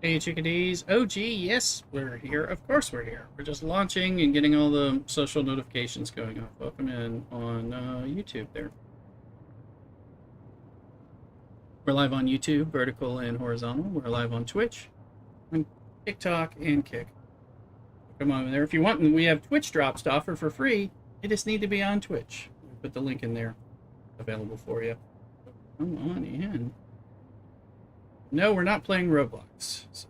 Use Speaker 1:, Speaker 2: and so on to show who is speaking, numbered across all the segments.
Speaker 1: Hey chickadees. Oh gee, yes, we're here. Of course we're here. We're just launching and getting all the social notifications going off. Welcome in on YouTube there. We're live on YouTube, vertical and horizontal. We're live on Twitch, on TikTok, and Kick. Come on there. If you want, we have Twitch drops to offer for free. You just need to be on Twitch. We'll put the link in there available for you. Come on in. No, we're not playing Roblox. So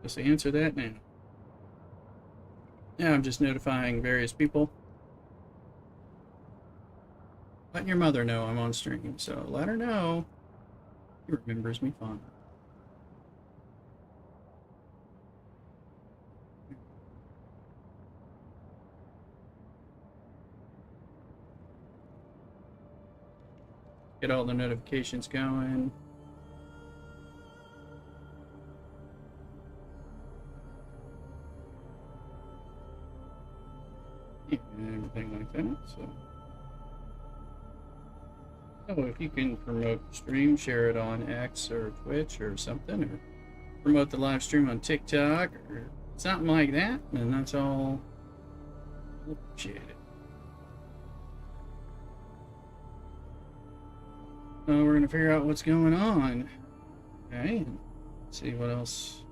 Speaker 1: just answer that now. Yeah, I'm just notifying various people. Letting your mother know I'm on stream, so let her know. She remembers me fondly. Get all the notifications going. And everything like that, so. Oh, if you can promote the stream, share it on X or Twitch or something, or promote the live stream on TikTok or something like that, then that's all. I'll appreciate it. So we're gonna figure out what's going on. Okay, and see what else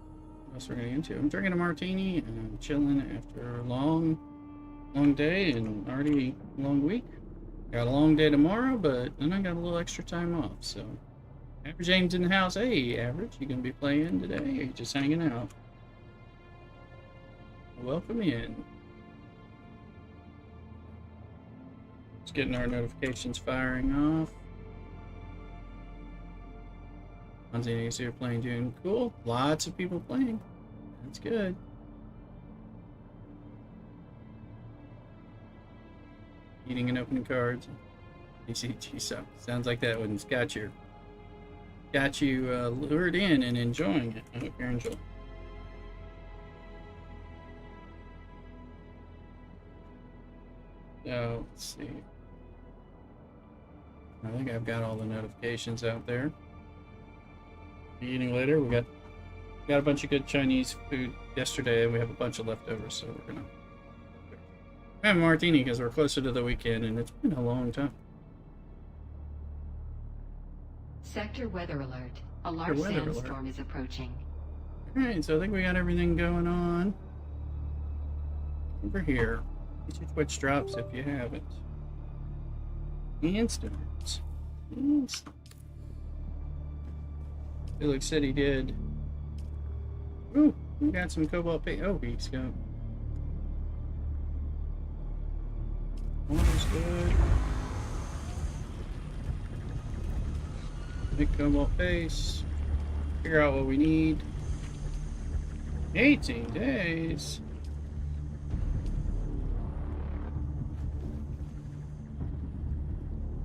Speaker 1: we're gonna get into. I'm drinking a martini and I'm chilling after a long day and already a long week. Got a long day tomorrow, but then I got a little extra time off, so. Average James in the house. Hey, Average, you gonna be playing today, or you just hanging out? Welcome in. Just getting our notifications firing off. Fonzie, you see you're playing Dune. Cool. Lots of people playing. That's good. Eating and opening cards. DCG sounds like that one's got you lured in and enjoying it. I hope you're enjoying. So let's see. I think I've got all the notifications out there. Eating later. We got a bunch of good Chinese food yesterday, and we have a bunch of leftovers, so we're gonna have a martini because we're closer to the weekend, and it's been a long time.
Speaker 2: Sector weather alert. A large sandstorm is approaching.
Speaker 1: Alright, so I think we got everything going on over here. Get your Twitch drops if you haven't. And stars. Felix said he did. Ooh, we got some cobalt paint. Oh, he's got. Water's good. Make cobalt base. Figure out what we need. 18 days.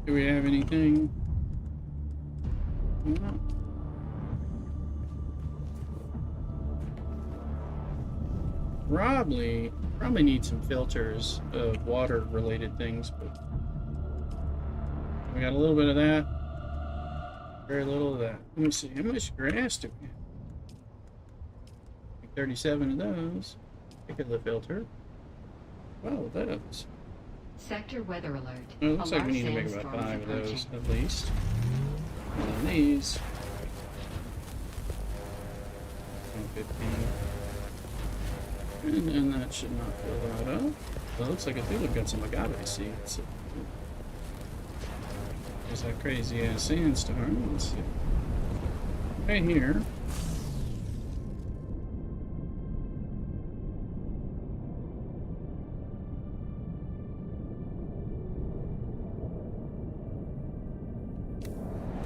Speaker 1: Do we have anything? No. Probably need some filters of water related things, but we got a little bit of that. Very little of that. Let me see, how much grass do we have? 37 of those. Pick of the filter. Wow, those.
Speaker 2: Sector weather alert.
Speaker 1: Well, it looks like we need to make about 5 of those at least. And then these. 15. And then that should not fill that up. Well, it looks like I think we've got some agave seeds. There's that crazy ass sandstorm. Let's see. Right here.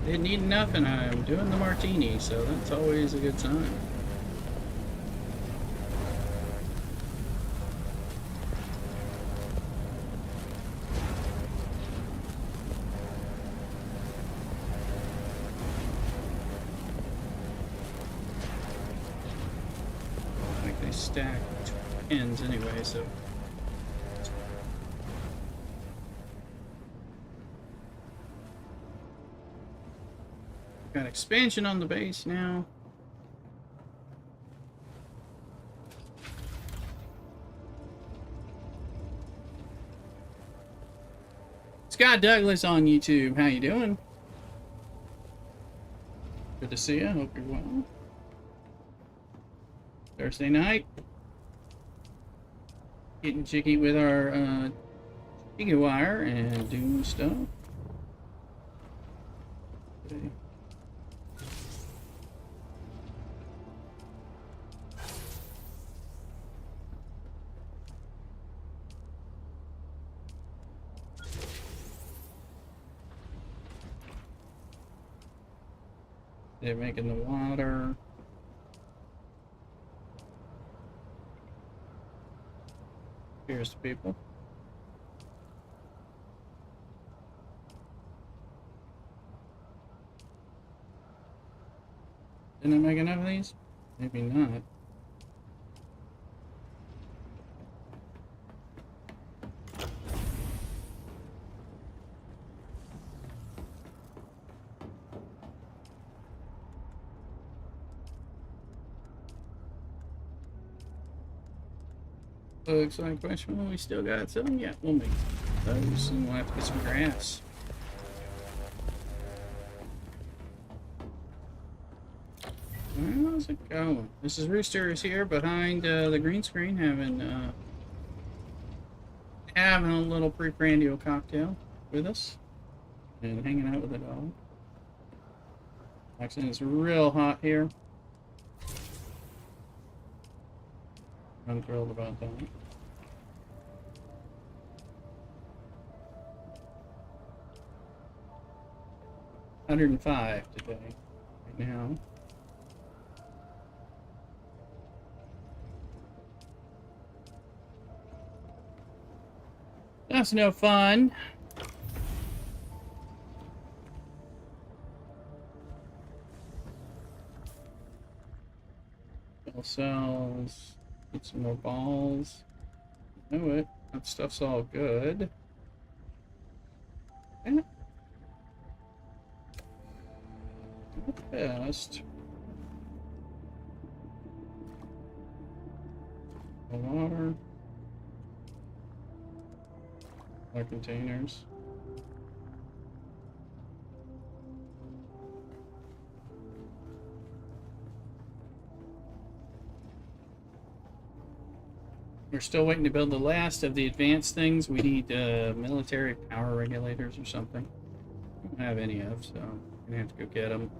Speaker 1: Didn't need enough, and I'm doing the martini, so that's always a good sign. Like they stack pins anyway, so. Got expansion on the base now. Scott Douglas on YouTube. How you doing? Good to see you. Hope you're well. Thursday night. Getting jiggy with our jiggy wire and Dune stuff. Okay. They're making the water. Here's the people. Didn't I make enough of these? Maybe not. Looks like question. Well, we still got some. Yeah, we'll make those, and we'll have to get some grass. How's it going? Mrs. Rooster is here behind the green screen, having a little pre-prandial cocktail with us, and hanging out with the dog. Actually, it's real hot here. I'm thrilled about that. $105 today, right now. That's no fun. Fuel cells. Get some more balls. You know it. That stuff's all good. Yeah. Not best. The water. More containers. We're still waiting to build the last of the advanced things. We need military power regulators or something. I don't have any of, so I'm gonna have to go get them.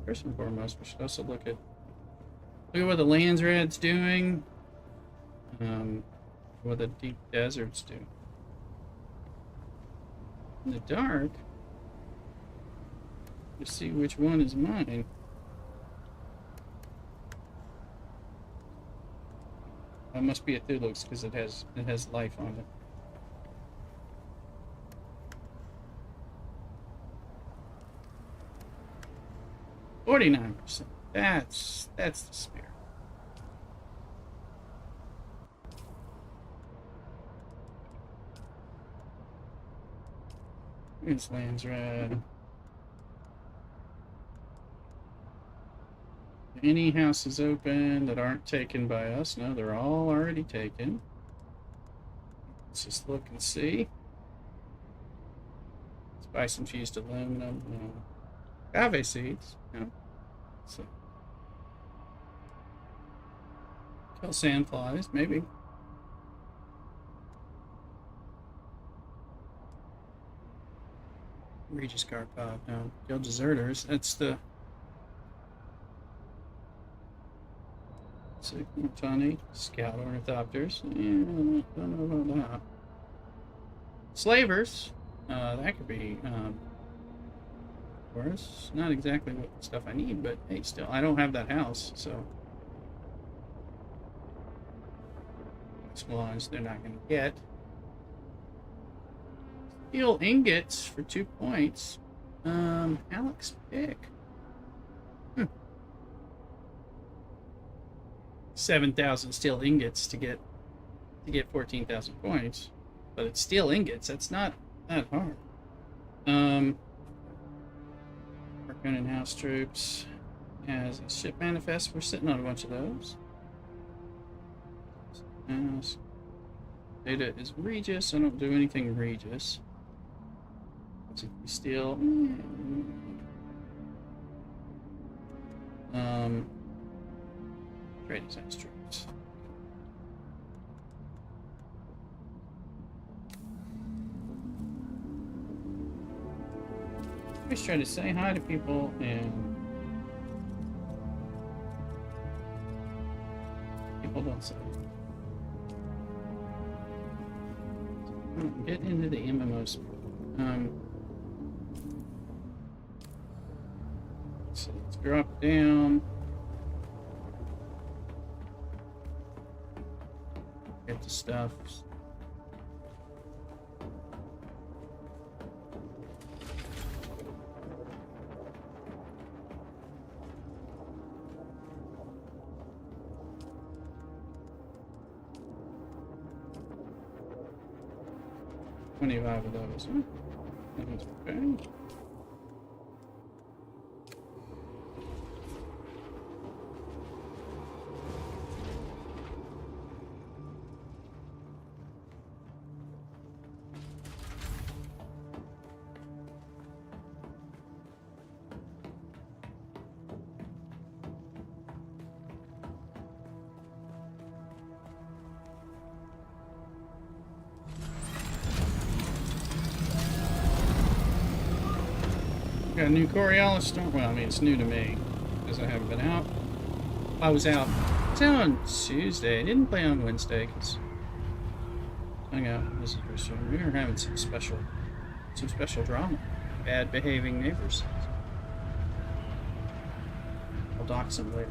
Speaker 1: First and foremost, we should also look at what the Landsrad's doing. What the deep deserts do. In the dark. To see which one is mine. That must be a Thulux because it has life on it. $49%. That's the spirit. Here's Landsrad. Any houses open that aren't taken by us? No, they're all already taken. Let's just look and see. Let's buy some fused aluminum. No. Agave seeds. No. So. Kill sandflies, maybe. Regis Karpov. No. Kill deserters. That's the. Sigmatani, scout ornithopters. Yeah, don't know about that. Slavers. That could be, of course, not exactly what stuff I need, but hey, still, I don't have that house, so. Small they're not going to get. Steel ingots for 2 points. Alex Pick. 7,000 steel ingots to get 14,000 points, but it's steel ingots. That's not that hard. Recon and house troops as a ship manifest. We're sitting on a bunch of those. Mouse. Data is Regis. I don't do anything Regis. Let's see if we steal. Trade design troops. Always try to say hi to people and people don't say. Get into the MMOs. So let's drop down. Get the stuff. $25 of those. That's okay. Got a new Coriolis storm. Well, I mean, it's new to me because I haven't been out. I was out. I was out on Tuesday. I didn't play on Wednesday because hung out with visitors. We were having some special drama. Bad behaving neighbors. I'll dox them later.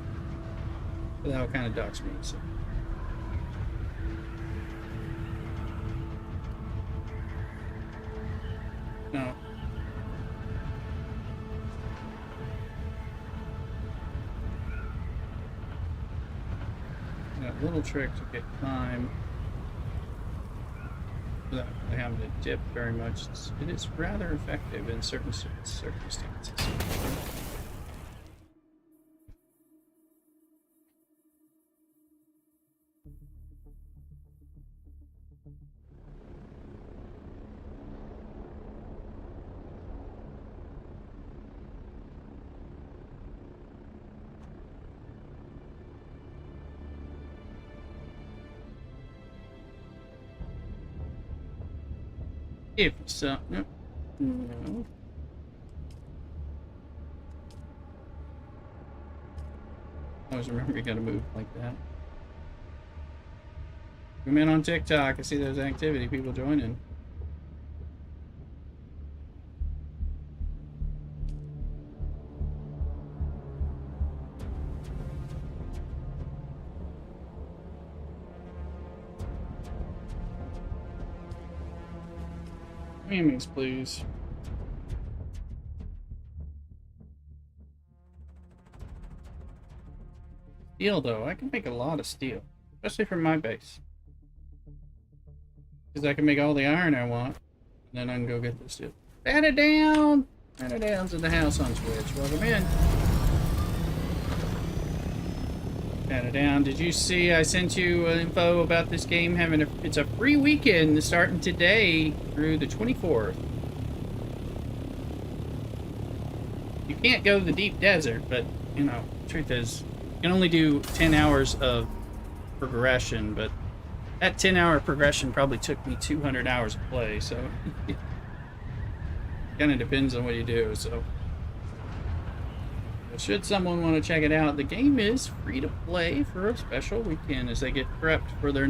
Speaker 1: But that would kind of dox me. So. No. Little trick to get climb without having to dip very much. It is rather effective in certain circumstances. If so, no. No. I always remember you gotta move like that. Come in on TikTok. I see there's activity, people joining. Whammies, please. Steel, though. I can make a lot of steel. Especially from my base. Because I can make all the iron I want. And then I can go get the steel. Bat it down! Bat it down to the house on Twitch. Welcome in. Bat it down. Did you see I sent you info about this game having it's a free weekend starting today through the 24th. You can't go to the deep desert, but you know, truth is, you can only do 10 hours of progression, but that 10-hour progression probably took me 200 hours of play, so kind of depends on what you do. So should someone want to check it out, the game is free to play for a special weekend as they get prepped for their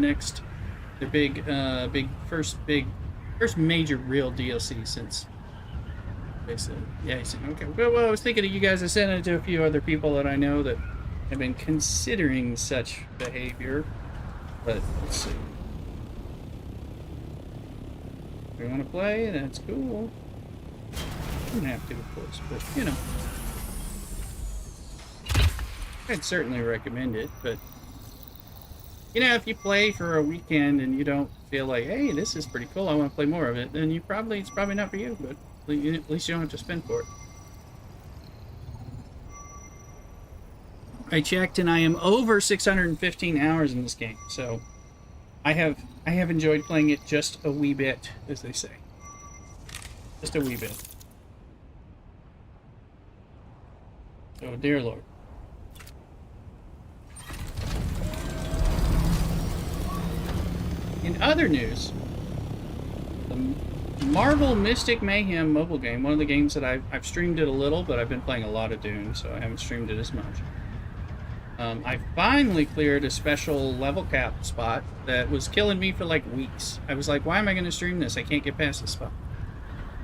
Speaker 1: first major real DLC since basically. Yeah, okay. Well, I was thinking of you guys. I sent it to a few other people that I know that have been considering such behavior, but let's see. If you want to play, that's cool. You don't have to, of course, but you know. I'd certainly recommend it, but you know, if you play for a weekend and you don't feel like, hey, this is pretty cool, I want to play more of it, then it's probably not for you, but at least you don't have to spend for it. I checked and I am over 615 hours in this game, so I have enjoyed playing it just a wee bit, as they say. Just a wee bit. Oh dear Lord. In other news, the Marvel Mystic Mayhem mobile game, one of the games that I've streamed it a little, but I've been playing a lot of Dune, so I haven't streamed it as much. I finally cleared a special level cap spot that was killing me for like weeks. I was like, why am I going to stream this? I can't get past this spot.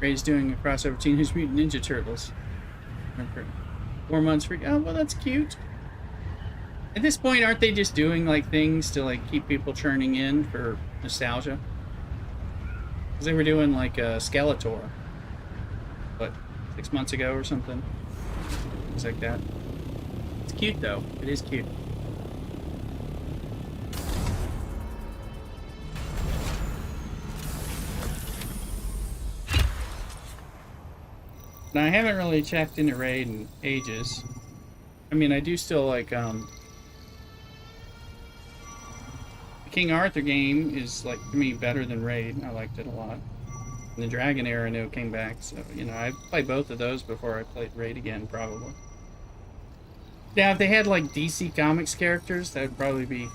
Speaker 1: Ray's doing a crossover Teenage Mutant Ninja Turtles. 4 months free. Oh, well, that's cute. At this point, aren't they just doing like things to like keep people churning in for nostalgia? Because they were doing like a Skeletor, what, 6 months ago or something? Things like that. It's cute though. It is cute. Now I haven't really checked into Raid in ages. I mean, I do still like the King Arthur game is like to me better than Raid. I liked it a lot. And the Dragon Era new came back, so you know I played both of those before I played Raid again, probably. Now, if they had like DC Comics characters, that'd probably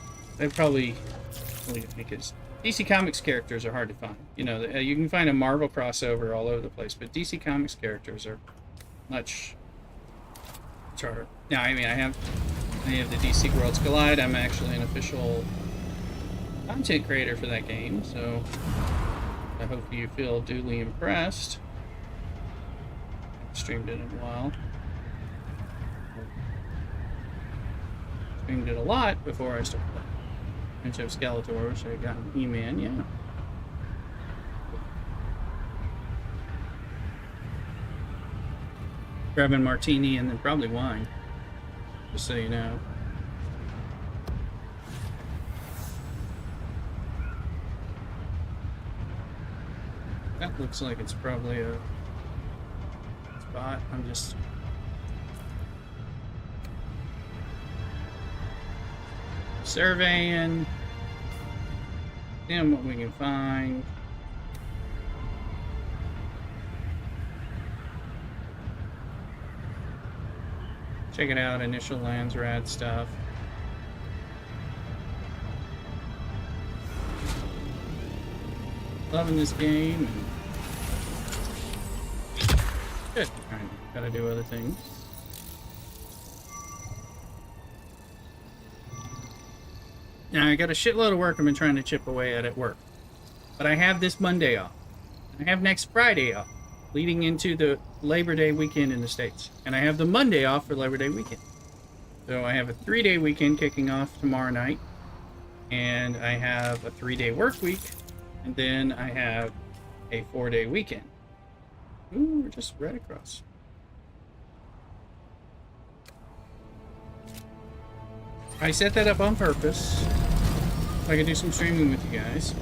Speaker 1: because DC Comics characters are hard to find. You know, you can find a Marvel crossover all over the place, but DC Comics characters are much harder. Now, I mean, I have the DC Worlds Collide. I'm actually an official content creator for that game, so I hope you feel duly impressed. I haven't streamed it in a while. Streamed it a lot before I started playing. Bunch of Skeletor, so I got an E-Man, yeah. Grabbing martini and then probably wine, just so you know. That looks like it's probably a spot. I'm just surveying, seeing what we can find. Check it out, initial lands, rad stuff. Loving this game. Good. Gotta do other things. Now, I got a shitload of work I've been trying to chip away at work. But I have this Monday off. I have next Friday off, leading into the Labor Day weekend in the States. And I have the Monday off for Labor Day weekend. So I have a 3-day weekend kicking off tomorrow night. And I have a 3-day work week. And then I have a 4-day weekend. Ooh, we're just right across. I set that up on purpose so I could do some streaming with you guys.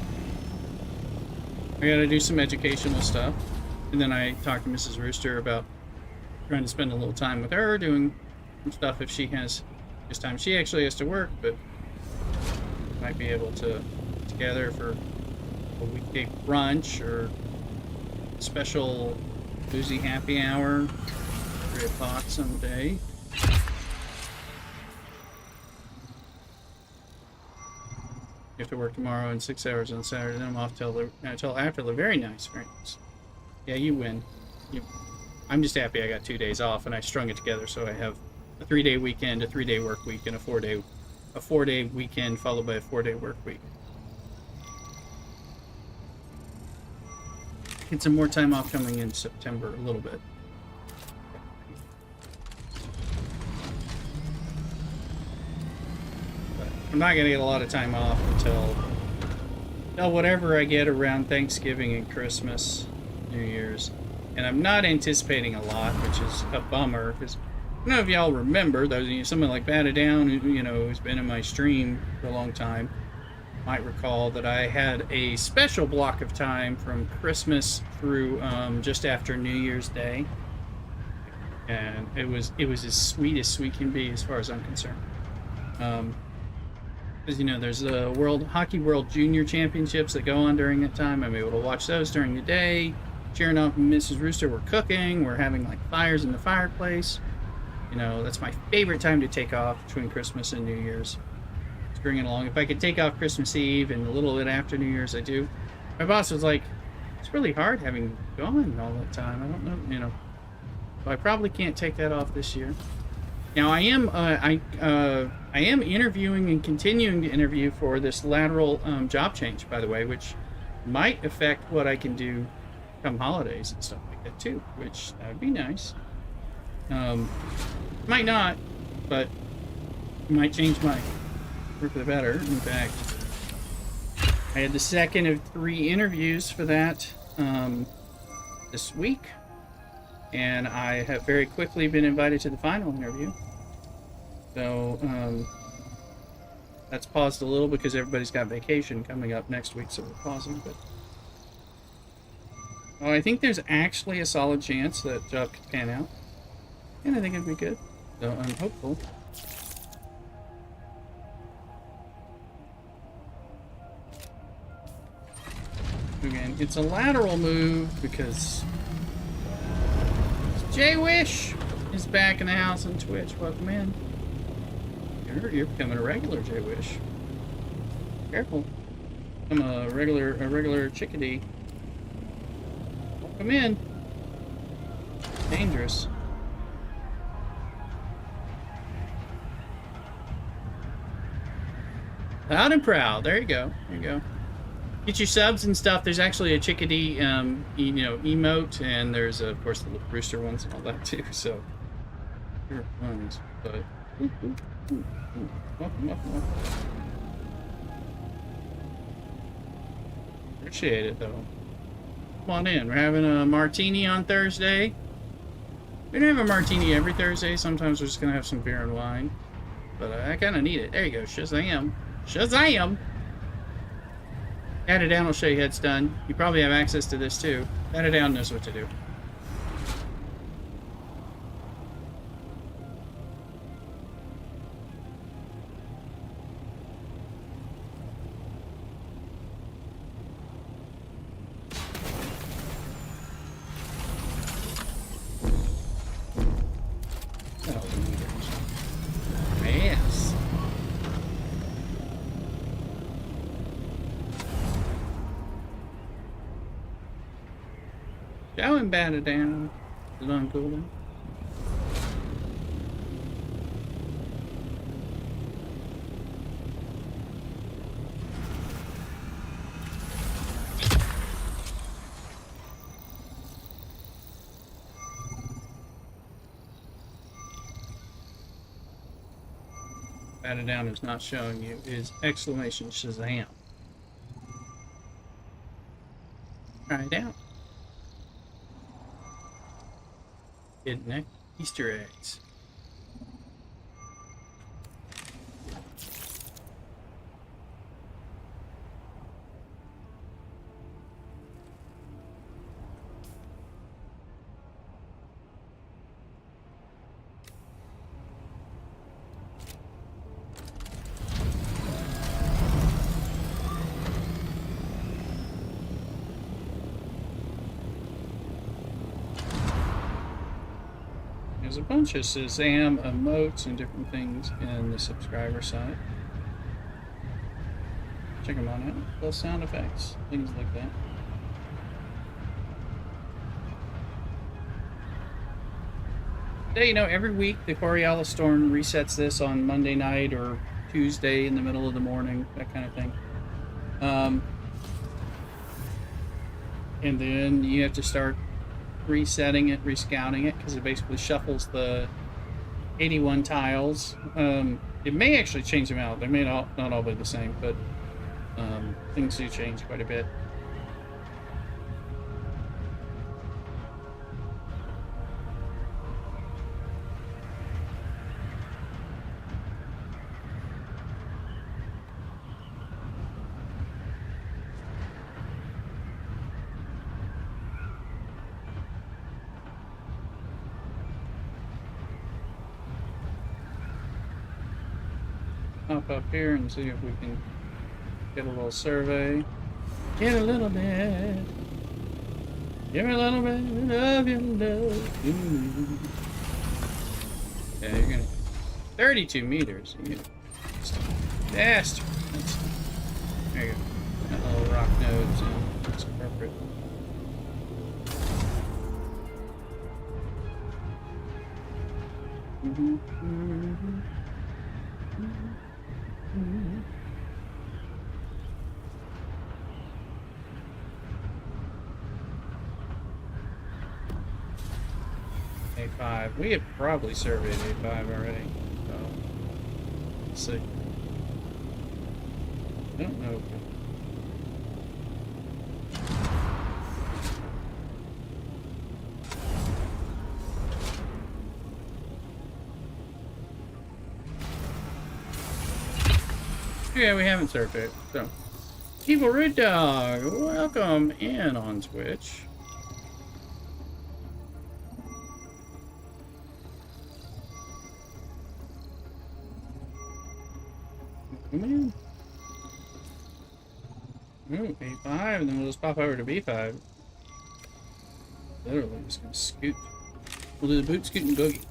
Speaker 1: I gotta do some educational stuff. And then I talked to Mrs. Rooster about trying to spend a little time with her, doing some stuff if she has this time. She actually has to work, but might be able to get together for a weekday brunch or a special boozy happy hour, 3 o'clock someday. You have to work tomorrow and 6 hours on Saturday. Then I'm off till after the very nice, very nice. Yeah, you win. I'm just happy I got 2 days off and I strung it together so I have a 3-day weekend, a 3-day work week, and a 4-day weekend followed by a 4-day work week. Get some more time off coming in September a little bit. I'm not going to get a lot of time off until whatever I get around Thanksgiving and Christmas, New Year's. And I'm not anticipating a lot, which is a bummer, because I don't know if y'all remember, those, someone like Batted Down, who's been in my stream for a long time, might recall that I had a special block of time from Christmas through just after New Year's Day. And it was as sweet can be as far as I'm concerned. Because, you know, there's the World Junior Championships that go on during that time. I'm able to watch those during the day. Cheering on Mrs. Rooster, we're cooking. We're having, like, fires in the fireplace. You know, that's my favorite time to take off between Christmas and New Year's. Just bring it along. If I could take off Christmas Eve and a little bit after New Year's, I do. My boss was like, it's really hard having gone all the time. I don't know, you know. So I probably can't take that off this year. Now I am interviewing and continuing to interview for this lateral job change, by the way, which might affect what I can do come holidays and stuff like that too, which that would be nice. Might not, but it might change my work for the better. In fact, I had the second of 3 interviews for that this week, and I have very quickly been invited to the final interview. So that's paused a little because everybody's got vacation coming up next week, so we're pausing. But I think there's actually a solid chance that job could pan out, and I think it'd be good. So I'm hopeful. Again, it's a lateral move because J-Wish is back in the house on Twitch. Welcome in. You're becoming a regular, J-Wish. Careful. I'm a regular chickadee. Welcome in. Dangerous. Loud and proud. There you go. There you go. Get your subs and stuff. There's actually a chickadee, you know, emote, and there's of course the rooster ones and all that too. So, here ones, but welcome. Appreciate it though. Come on in. We're having a martini on Thursday. We don't have a martini every Thursday. Sometimes we're just gonna have some beer and wine, but I kind of need it. There you go. Shazam! Shazam! Pat it down will show you how it's done. You probably have access to this too. Pat it down knows what to do. Go and bat it down. Is it on cooldown? Bat it down is not showing you is exclamation Shazam. Try it out. Hidden Easter eggs. There's a bunch of Shazam emotes and different things in the subscriber site. Check them on out. Those sound effects, things like that. Yeah, you know, every week the Coriolis Storm resets this on Monday night or Tuesday in the middle of the morning, that kind of thing. And then you have to start resetting it, rescouting it, because it basically shuffles the 81 tiles. It may actually change them out. They may not all be the same, but things do change quite a bit. Pop up here and see if we can get a little survey. Get a little bit. Give me a little bit of your love. Ooh. Yeah, you're gonna 32 meters. You faster. There you go. Got little rock nodes. That's appropriate. A5. We have probably surveyed A5 already. So let's see. I don't know. Yeah, we haven't surveyed. So, Evil Root Dog, welcome in on Twitch. Come in. Ooh, A5, and then we'll just pop over to B5. Literally just gonna scoot. We'll do the boot, scoot, and boogie.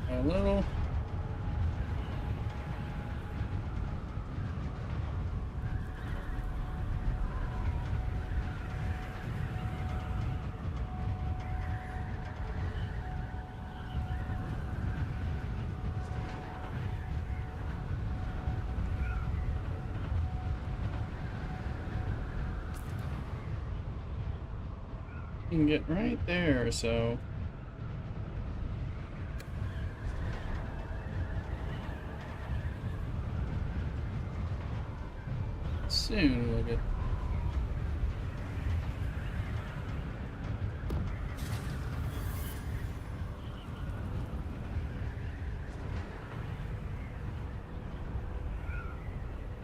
Speaker 1: A little. You can get right there, so. Soon we'll get.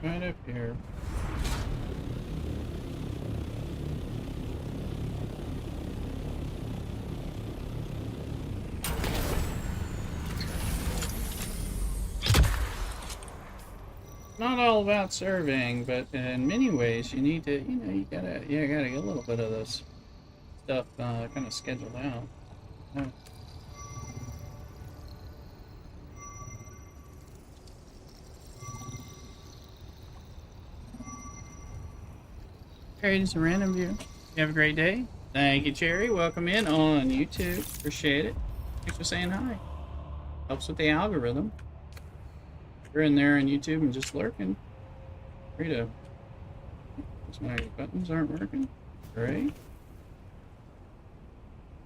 Speaker 1: Right up here. Not all about surveying, but in many ways you need to, you gotta get a little bit of this stuff kind of scheduled out. Oh. Hey, just a random view. You have a great day. Thank you, Cherry. Welcome in on YouTube. Appreciate it. Thanks for saying hi. Helps with the algorithm. You're in there on YouTube and just lurking. Free to. My buttons aren't working. Great.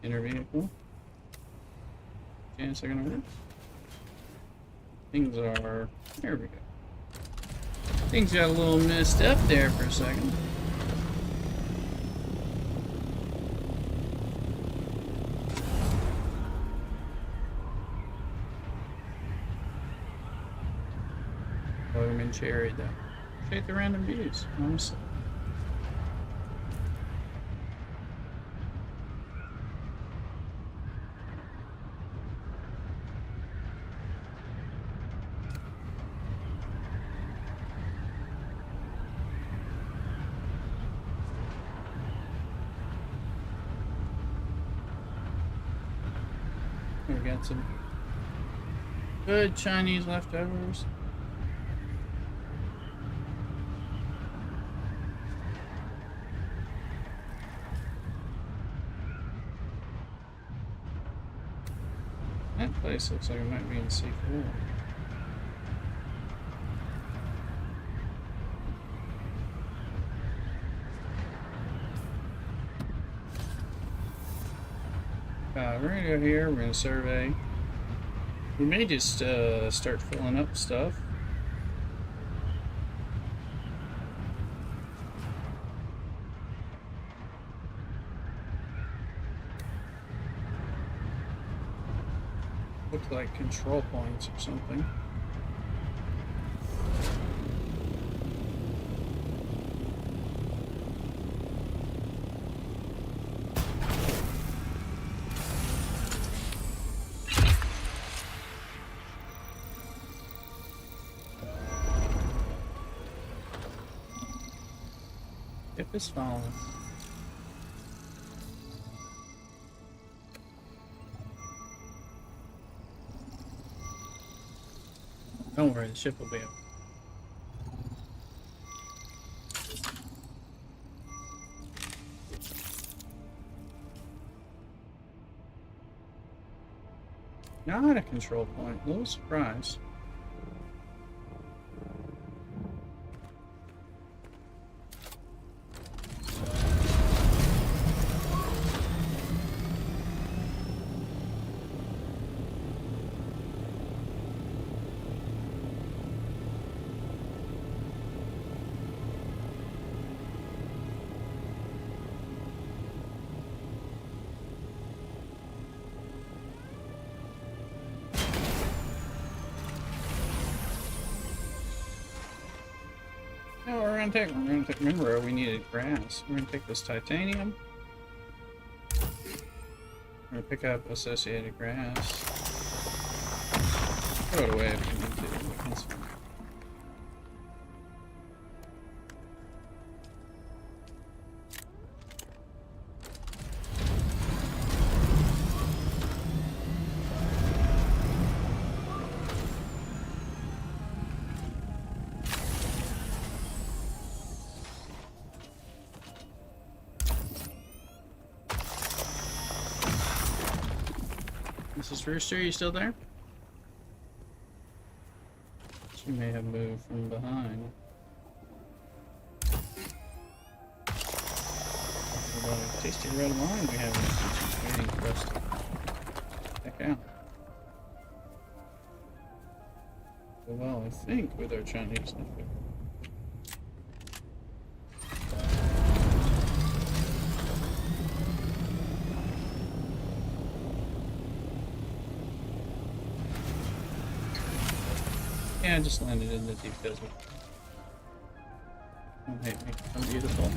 Speaker 1: Inner vehicle. Chance they're gonna work. Things are. There we go. Things got a little messed up there for a second. Welcome in, Cherry, though. Appreciate the random views, honestly. We got some good Chinese leftovers. That place looks like it might be in C4. We're gonna go here, we're gonna survey. We may just start filling up stuff. Looks like control points or something. If it's falling. Don't worry, the ship will be up. Not a control point. A little surprise. No, we're gonna take. Remember, we needed grass. We're gonna take this titanium. We're gonna pick up associated grass. Throw it away if we need to. That's fine. Mrs. Rooster, you still there? She may have moved from behind. Talking about a tasty red wine we have in the kitchen waiting for us to check out. Well, I think with our Chinese stuff. Yeah, I just landed in the deep desert. Don't hate me, I'm beautiful.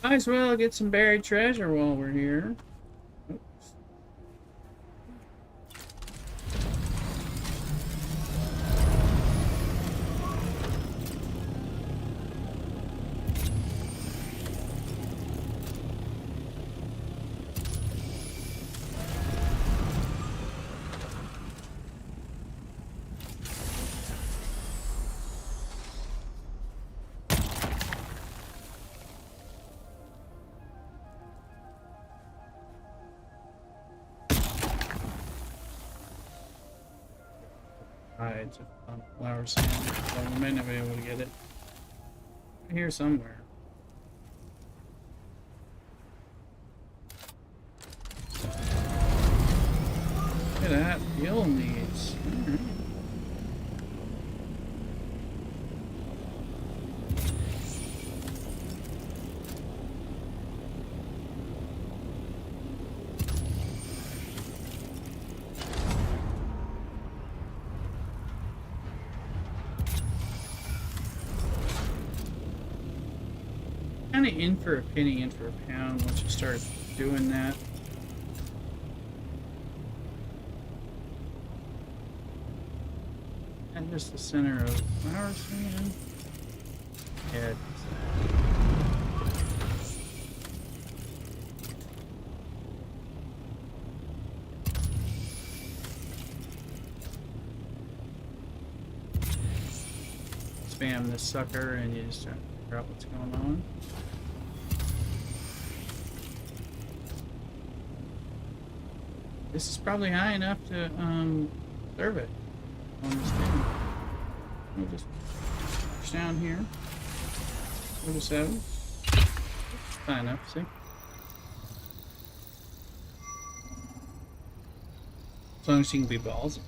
Speaker 1: Might as well get some buried treasure while we're here. Oops. Hides of flower sand, so we may not be able to get it. Here somewhere. Look at that, fuel needs. Alright. in for a penny, in for a pound once you start doing that. And just the center of flower sand. Yeah. Spam this sucker and you just try to figure out what's going on. This is probably high enough to serve it on this thing. We'll just push down here. Go to 7. High enough, see? As long as you can be ballsy.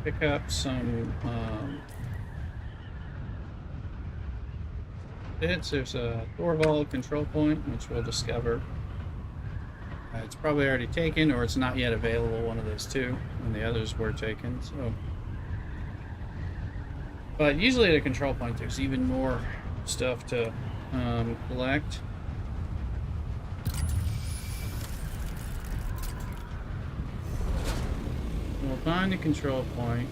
Speaker 1: Pick up some bits. There's a Thorvald control point, which we'll discover. It's probably already taken, or it's not yet available, one of those two, and the others were taken. So, but usually at a control point, there's even more stuff to collect. We'll find a control point.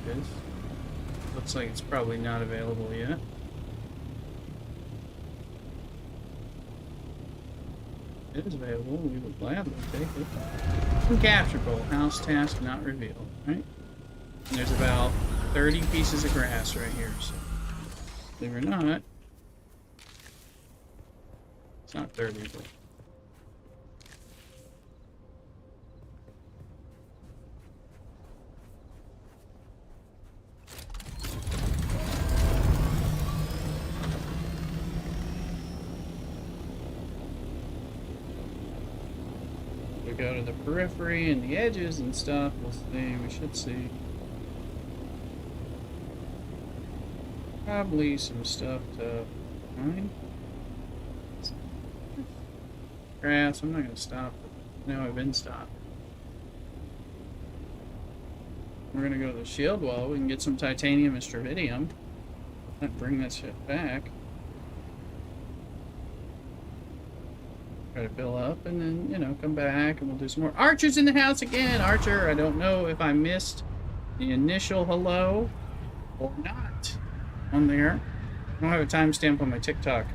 Speaker 1: This looks like it's probably not available yet. It is available. We would gladly take it. Uncapturable. House task not revealed. Right? And there's about 30 pieces of grass right here. So, believe it or not, it's not 30, but. Go to the periphery and the edges and stuff. We'll see. We should see probably some stuff to find. Grass. I'm not going to stop. No, I've been stopped. We're going to go to the shield wall. We can get some titanium and stravidium. Bring that shit back. Try to fill up and then, you know, come back and we'll do some more. Archer's in the house again! Archer, I don't know if I missed the initial hello or not on there. I don't have a timestamp on my TikTok.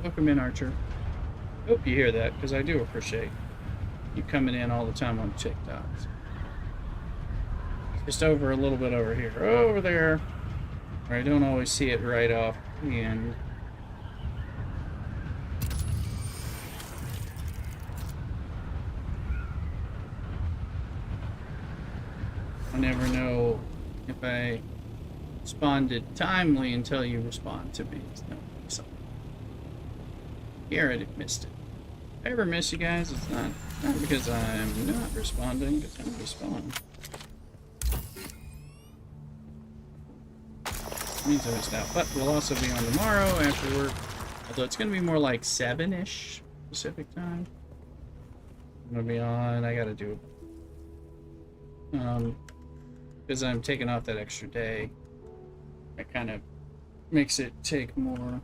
Speaker 1: Welcome in, Archer. Hope you hear that, because I do appreciate you coming in all the time on TikToks. Just over a little bit over here. Over there. Where I don't always see it right off the end. I never know if I responded timely until you respond to me. So here I missed it. If I ever miss you guys, it's not because I'm not responding, because I'm responding. Means I missed out. But we'll also be on tomorrow after work. Although it's going to be more like 7-ish Pacific time. I'm going to be on. I got to do because I'm taking off that extra day, it kind of makes it take more.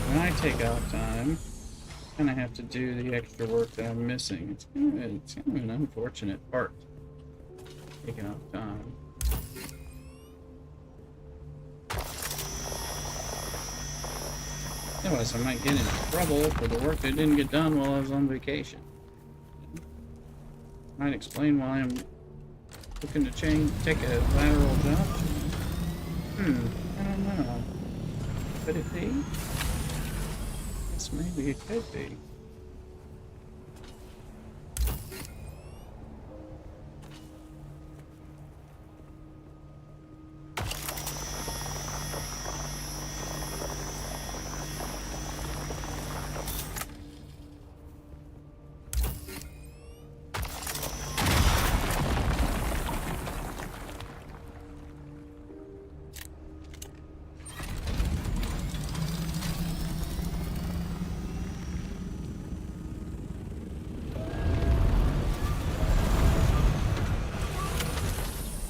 Speaker 1: When I take off time, I kind of have to do the extra work that I'm missing. It's kind of an unfortunate part, taking off time. Otherwise, I might get into trouble for the work that didn't get done while I was on vacation. Might explain why I'm looking to take a lateral jump. I don't know. Could it be? Yes, maybe it could be.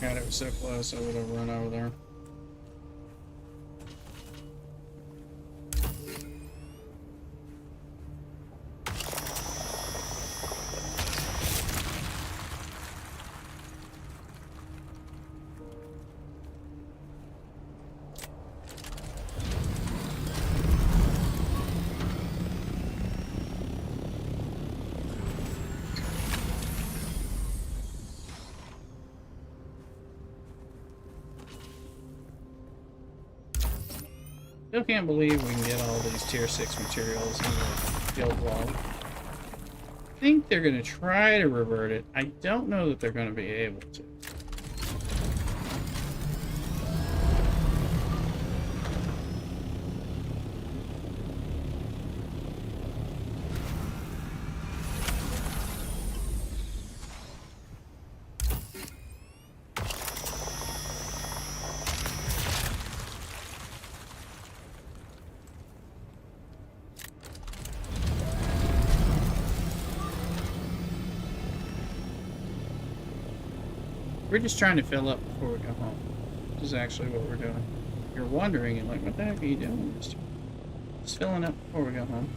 Speaker 1: God, it was so close, I would have run over there. Still can't believe we can get all these tier 6 materials in the guild wall. I think they're going to try to revert it. I don't know that they're going to be able to. We're just trying to fill up before we go home. This is actually what we're doing. If you're wondering, and like, what the heck are you doing? Just filling up before we go home.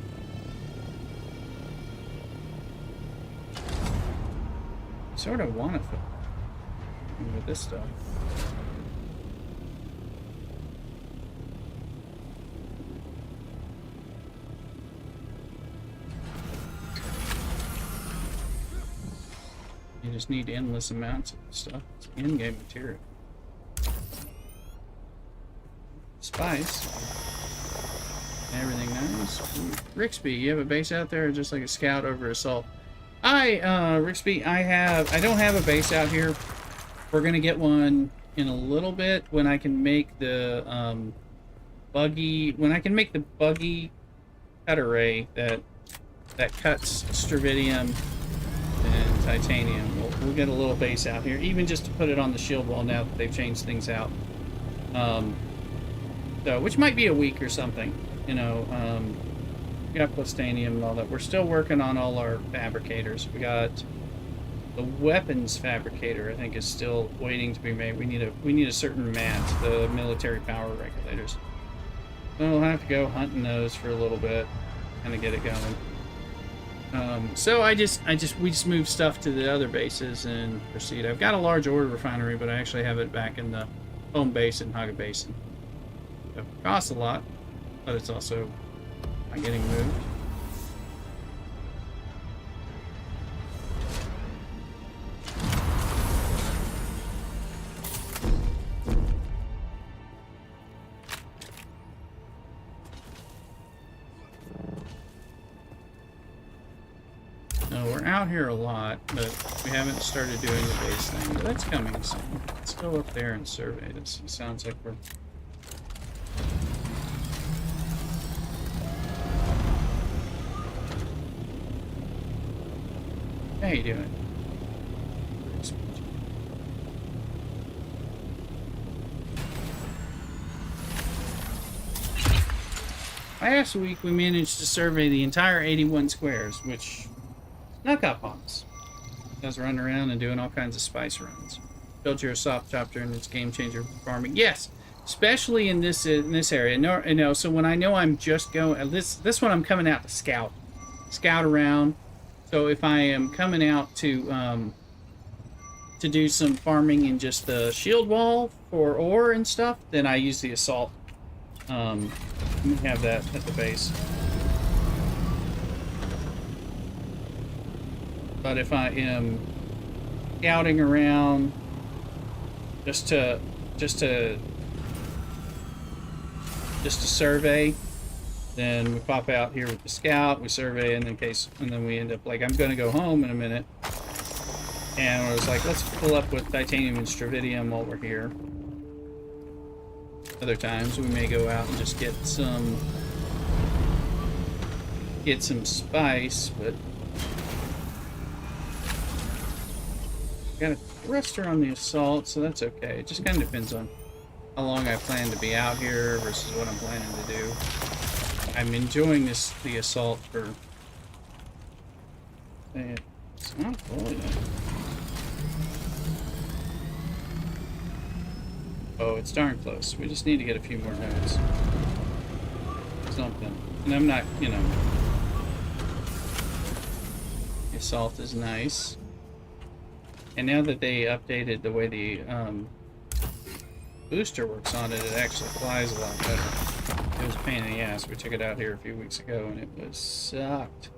Speaker 1: I sort of want to fill with this stuff. You just need endless amounts of stuff. It's in-game material. Spice. Everything nice. Rixby, you have a base out there or just like a scout over assault? Rixby, I don't have a base out here. We're gonna get one in a little bit when I can make the buggy cut array that cuts Stravidium and titanium. We'll get a little base out here, even just to put it on the shield wall now that they've changed things out. So, which might be a week or something, you know. We got plastanium and all that. We're still working on all our fabricators. We got the weapons fabricator, I think, is still waiting to be made. We need a certain mat, the military power regulators. So we'll have to go hunting those for a little bit, kind of get it going. So we just moved stuff to the other bases and proceed. I've got a large ore refinery, but I actually have it back in the home base in Haga Basin. It costs a lot, but it's also not getting moved. No, we're out here a lot, but we haven't started doing the base thing. But that's coming soon. Let's go up there and survey this. It sounds like we're... How you doing? Last week we managed to survey the entire 81 squares, which snuck up on us. I was running around and doing all kinds of spice runs. Built your soft chopper and it's game changer for farming. Yes, especially in this area. No, so when I know I'm just going this one, I'm coming out to scout around. So if I am coming out to do some farming in just the shield wall for ore and stuff, then I use the assault. We have that at the base. But if I am scouting around just to just to survey. Then we pop out here with the scout, we survey, and then we end up like, I'm gonna go home in a minute. And I was like, let's pull up with titanium and stravidium while we're here. Other times we may go out and just get some spice, but got a thruster on the assault, so that's okay. It just kind of depends on how long I plan to be out here versus what I'm planning to do. I'm enjoying the assault for... It's not fully done. Oh, it's darn close. We just need to get a few more nodes. Something. And I'm not, you know... The assault is nice. And now that they updated the way the booster works on it, it actually flies a lot better. It was a pain in the ass. We took it out here a few weeks ago and it was sucked.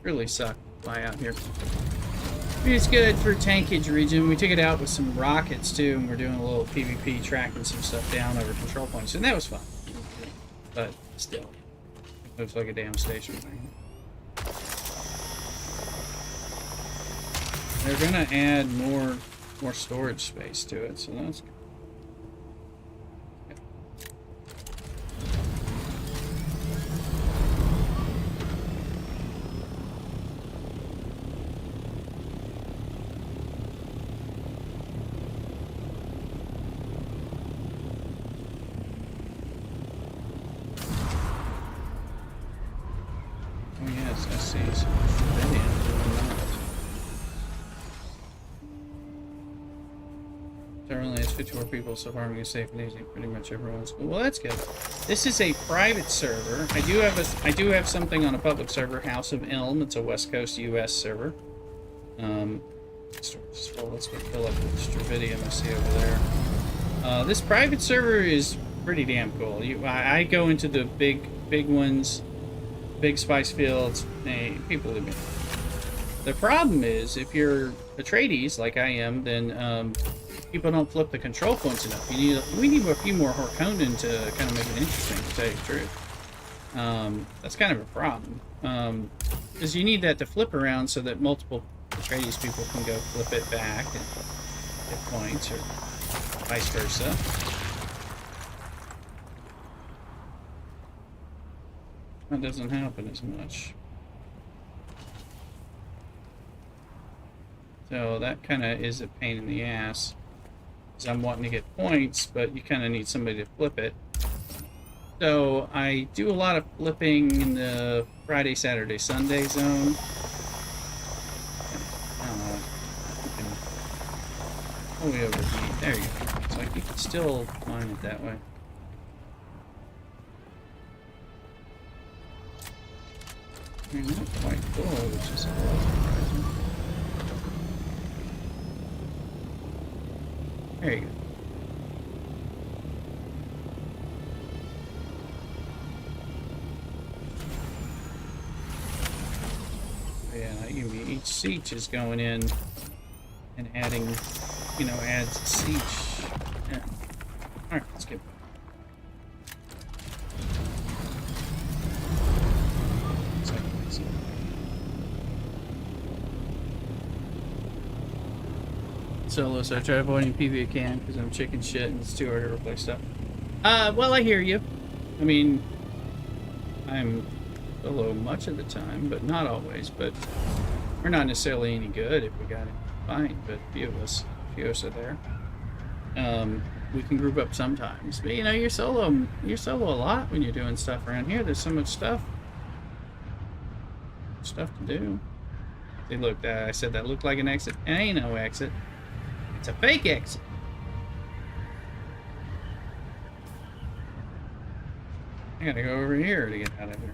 Speaker 1: Really sucked to fly out here. It's good for tankage region. We took it out with some rockets too, and we're doing a little PvP, tracking some stuff down over control points, and that was fun. But still, it looks like a damn station thing. They're gonna add more storage space to it, so that's good. Oh yes, I see some video doing that. Only has 54 people, so farming is safe and easy. Pretty much everyone's cool. Well, that's good. This is a private server. I do have something on a public server, House of Elm. It's a West Coast U.S. server. Let's go fill up with Stravidium I see over there. This private server is pretty damn cool. I go into the big ones, big spice fields. Hey, people live in. The problem is, if you're Atreides like I am, then people don't flip the control points enough. We need a few more Harkonnen to kind of make it interesting, to tell you the truth. That's kind of a problem. Because you need that to flip around so that multiple Atreides people can go flip it back and get points, or vice versa. That doesn't happen as much. So that kind of is a pain in the ass. I'm wanting to get points, but you kind of need somebody to flip it. So I do a lot of flipping in the Friday, Saturday, Sunday zone. Oh, we overheat. There you go. So you can still mine it that way. You're not quite full, which is a little surprising. There you go. Yeah, each siege is going in and adding, adds a siege. Yeah. Alright, let's get. Solo, so I try avoiding PvP can because I'm chicken shit and it's too hard to replace stuff. Well, I hear you. I mean, I'm solo much of the time, but not always. But we're not necessarily any good if we got it fine. But a few of us are there. We can group up sometimes. But you're solo a lot when you're doing stuff around here. There's so much stuff to do. See, look, I said that looked like an exit. It ain't no exit. It's a fake exit. I gotta go over here to get out of here.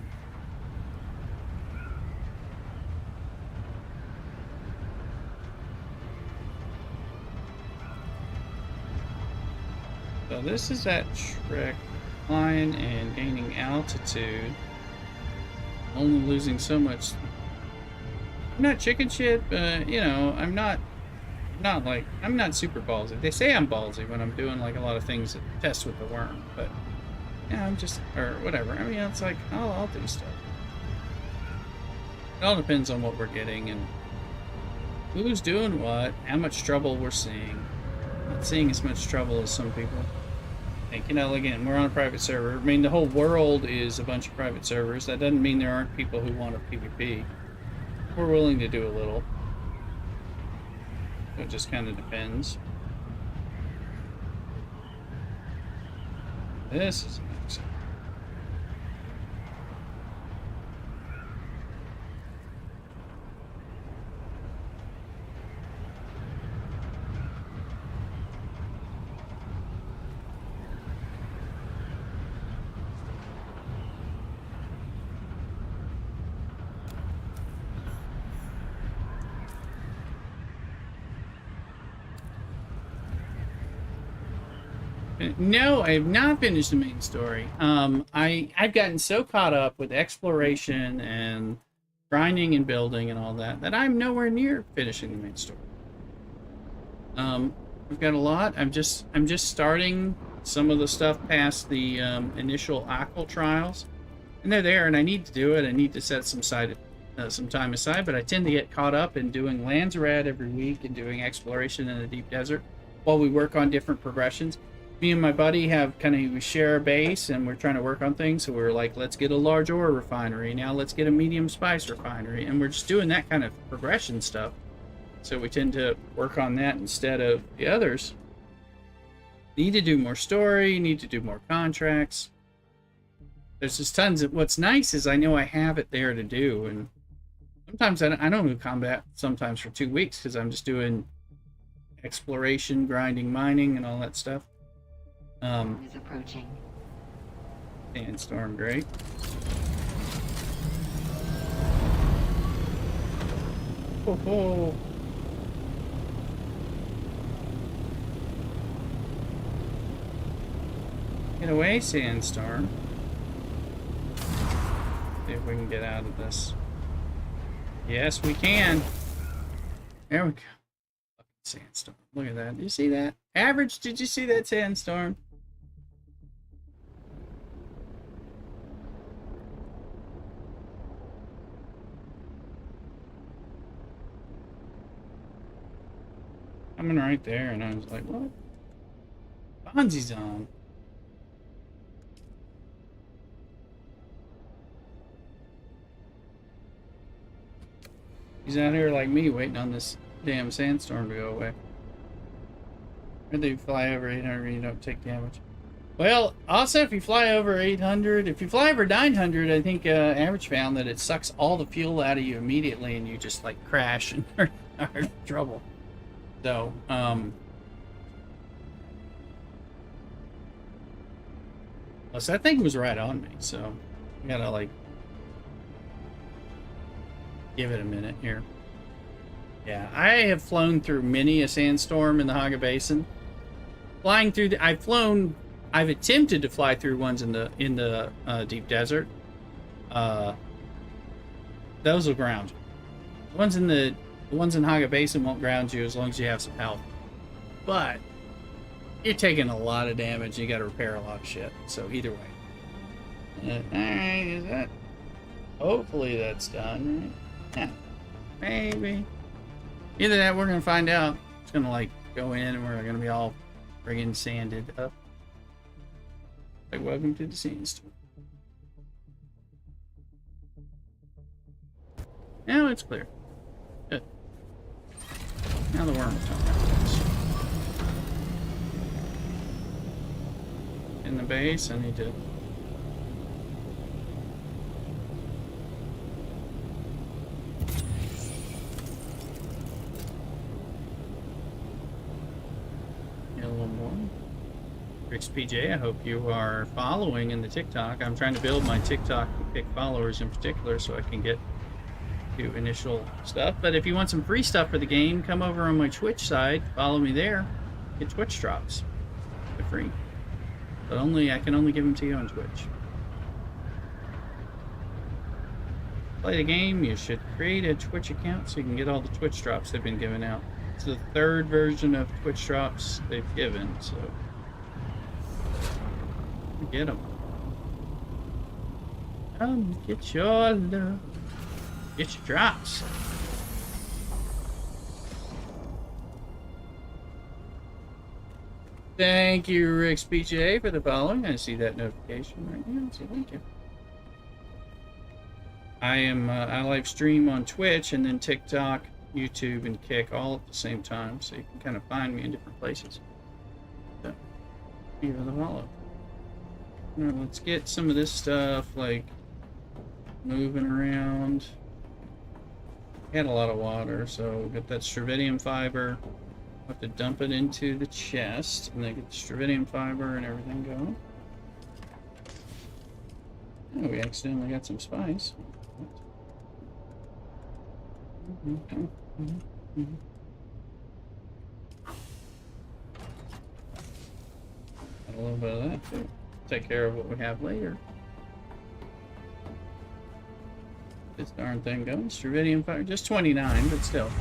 Speaker 1: So this is that Trek line and gaining altitude. Only losing so much. I'm not chicken shit, but I'm not I'm not super ballsy. They say I'm ballsy when I'm doing like a lot of things that test with the worm, but yeah, I'm just, or whatever. I mean, it's like I'll do stuff. It all depends on what we're getting and who's doing what, how much trouble we're seeing. Not seeing as much trouble as some people. Like, you know, again, we're on a private server. I mean, the whole world is a bunch of private servers. That doesn't mean there aren't people who want a PvP. We're willing to do a little. It just kind of depends. This is amazing. No, I have not finished the main story. I've gotten so caught up with exploration and grinding and building and all that that I'm nowhere near finishing the main story. I've got a lot. I'm just starting some of the stuff past the initial AQUIL trials, and they're there, and I need to do it. I need to set some time aside, but I tend to get caught up in doing Lanzaret every week and doing exploration in the deep desert while we work on different progressions. Me and my buddy we share a base, and we're trying to work on things. So we're like, let's get a large ore refinery. Now let's get a medium spice refinery. And we're just doing that kind of progression stuff. So we tend to work on that instead of the others. Need to do more story, need to do more contracts. There's just tons of, what's nice is I know I have it there to do. And sometimes I don't do combat sometimes for 2 weeks because I'm just doing exploration, grinding, mining, and all that stuff.
Speaker 2: Is approaching.
Speaker 1: Sandstorm, great. Oh. Get away, Sandstorm. See if we can get out of this. Yes, we can. There we go. Fucking Sandstorm. Look at that. Did you see that? Average, did you see that Sandstorm? Coming right there, and I was like, what? Bonzi's on. He's out here like me, waiting on this damn sandstorm to go away. Or they fly over 800, you don't take damage. Well, also, if you fly over 800, if you fly over 900, I think Average found that it sucks all the fuel out of you immediately, and you just like crash and are in trouble. So, plus that thing was right on me, so I gotta like give it a minute here. Yeah, I have flown through many a sandstorm in the Haga Basin. Flying through I've attempted to fly through ones in the deep desert. Those will ground you. The ones in Haga Basin won't ground you as long as you have some health. But you're taking a lot of damage. You got to repair a lot of shit. So either way. Alright, is that? Hopefully that's done. Yeah, maybe. Either that, we're gonna find out. It's gonna like go in, and we're gonna be all friggin' sanded up. Like, welcome to the sandstorm. Now it's clear. Good. Now the worm will come out. In the base, I need to. Get a little more. Rich PJ, I hope you are following in the TikTok. I'm trying to build my TikTok and pick followers in particular so I can get to initial stuff. But if you want some free stuff for the game, come over on my Twitch side, follow me there, get Twitch drops. They're free. But I can only give them to you on Twitch. Play the game, you should create a Twitch account so you can get all the Twitch drops they've been giving out. It's the third version of Twitch drops they've given, so get them. Come get your love, get your drops. Thank you, Rick's PJ, for the following. I see that notification right now, so thank you. I live stream on Twitch and then TikTok, YouTube, and Kick all at the same time, so you can kind of find me in different places. So, here are the follow. All right, let's get some of this stuff like moving around. Had a lot of water, so we'll get that stravidium fiber. We'll have to dump it into the chest and then get the stravidium fiber and everything going. Oh, we accidentally got some spice. A little bit of that too. Take care of what we have later. This darn thing going. Stravidium fire, just 29, but still.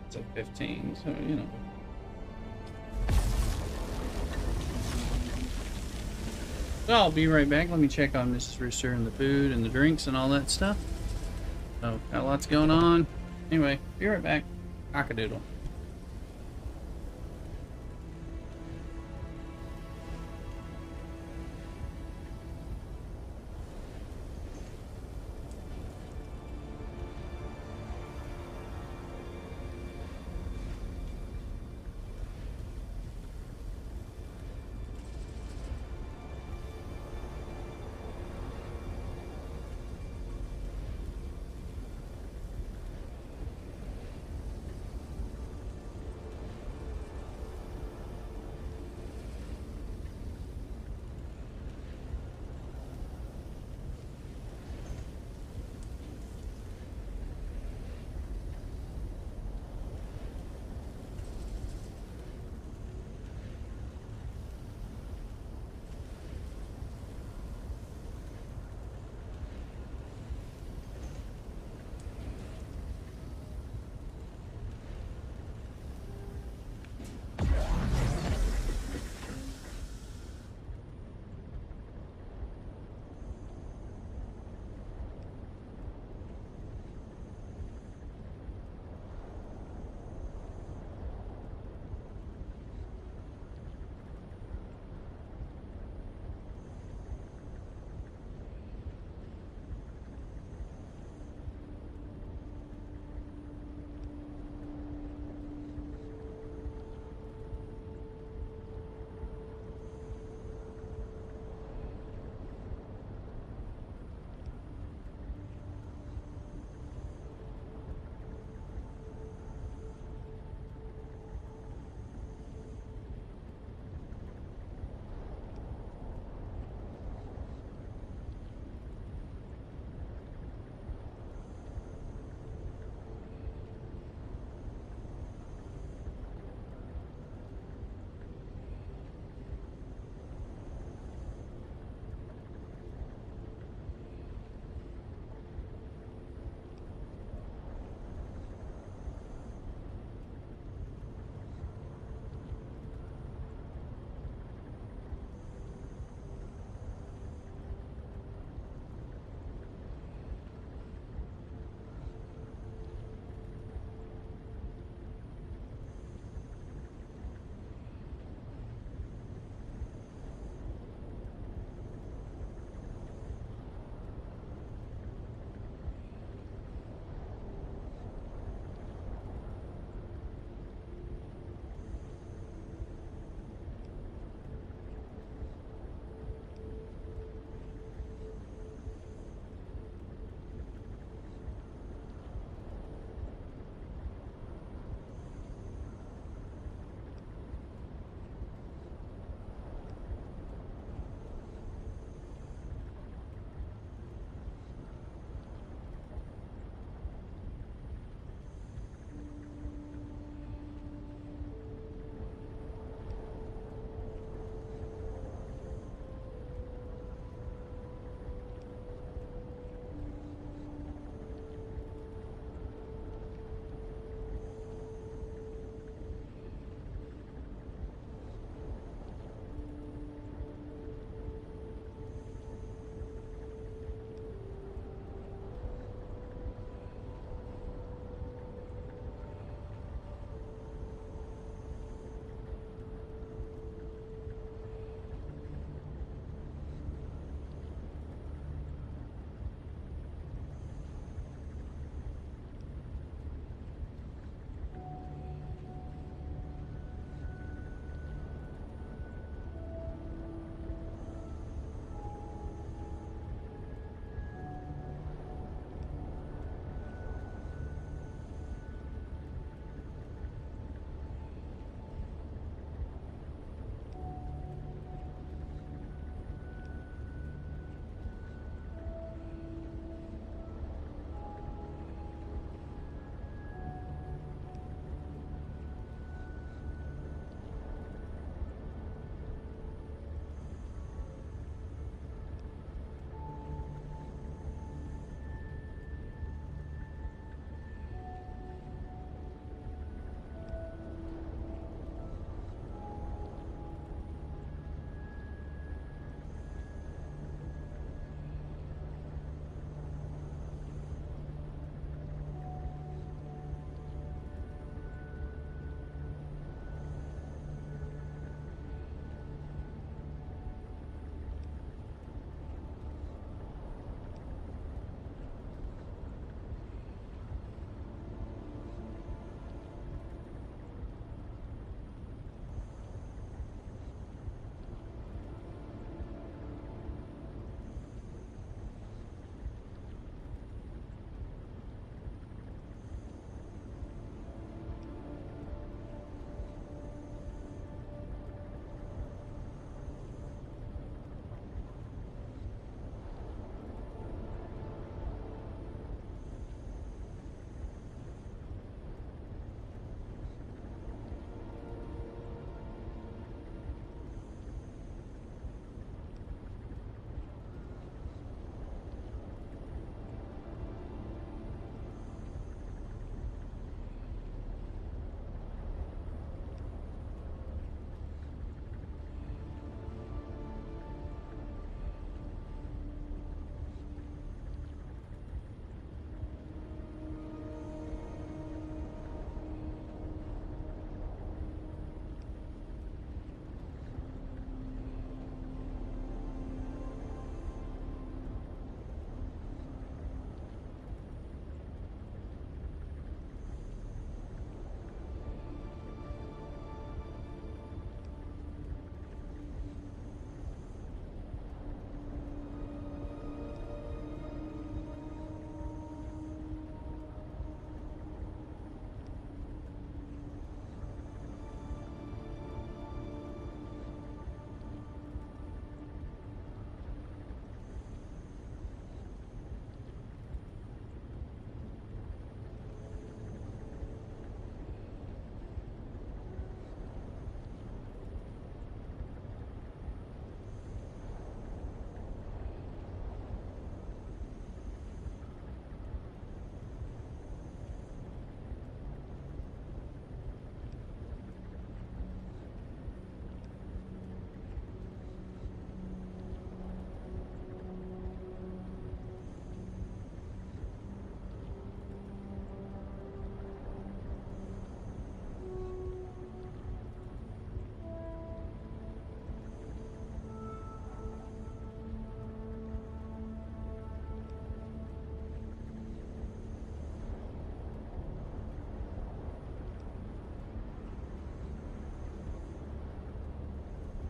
Speaker 1: It's at 15, so you know. So I'll be right back. Let me check on Mrs. Rooster and the food and the drinks and all that stuff. So, got lots going on. Anyway, be right back. Cockadoodle.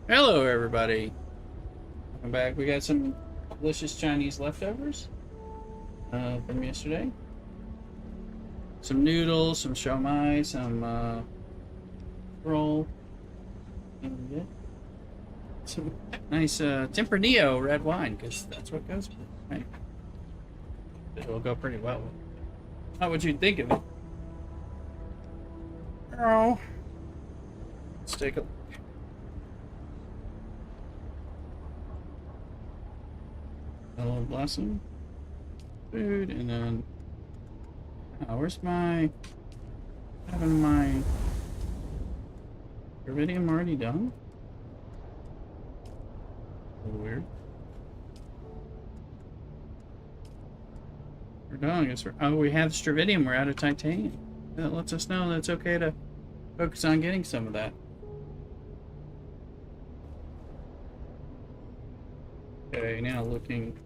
Speaker 1: Hello, everybody. Welcome back. We got some delicious Chinese leftovers from yesterday. Some noodles, some siomai, some roll, and some nice Tempranillo red wine, because that's what goes with it, right? It will go pretty well. Not what you'd think of it. Oh, let's take a look. Hello, blossom. Food, and then where's my having my iridium already done? A little weird. We're done. I guess we have stravidium. We're out of titanium. That lets us know that it's okay to focus on getting some of that. Okay, now looking.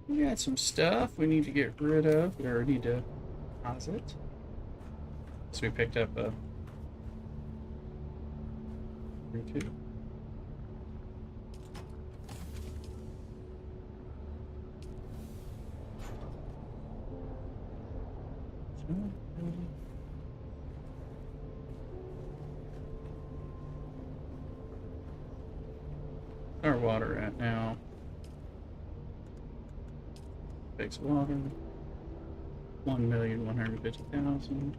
Speaker 1: We got some stuff we need to get rid of. We already need to deposit. So we picked up a 2. Our water at now. Fix water. 1,150,000.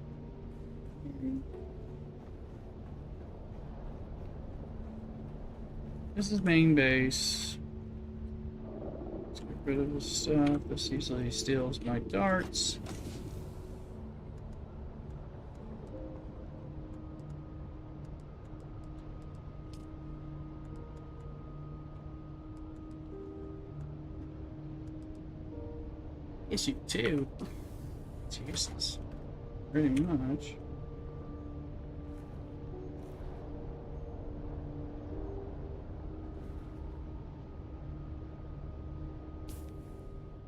Speaker 1: This is main base. Let's get rid of this stuff. This easily steals my darts. Issue 2. It's useless. Pretty much.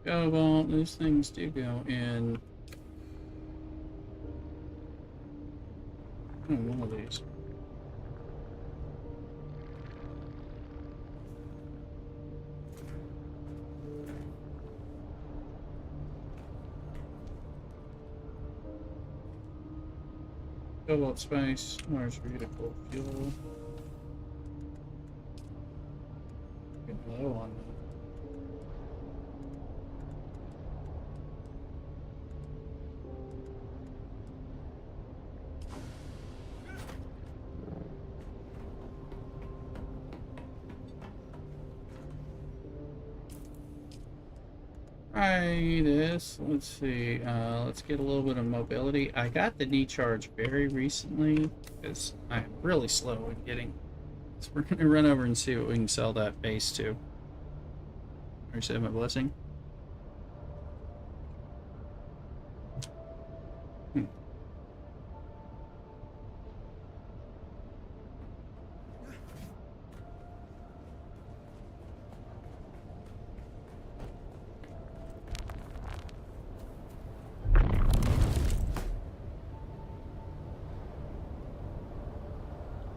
Speaker 1: Cobalt, those things do go in. One of these. Cobalt space, large vehicle fuel. Getting low on that. Try this. Let's see. Let's get a little bit of mobility. I got the knee charge very recently because I'm really slow in getting. So we're gonna run over and see what we can sell that base to. I said my blessing.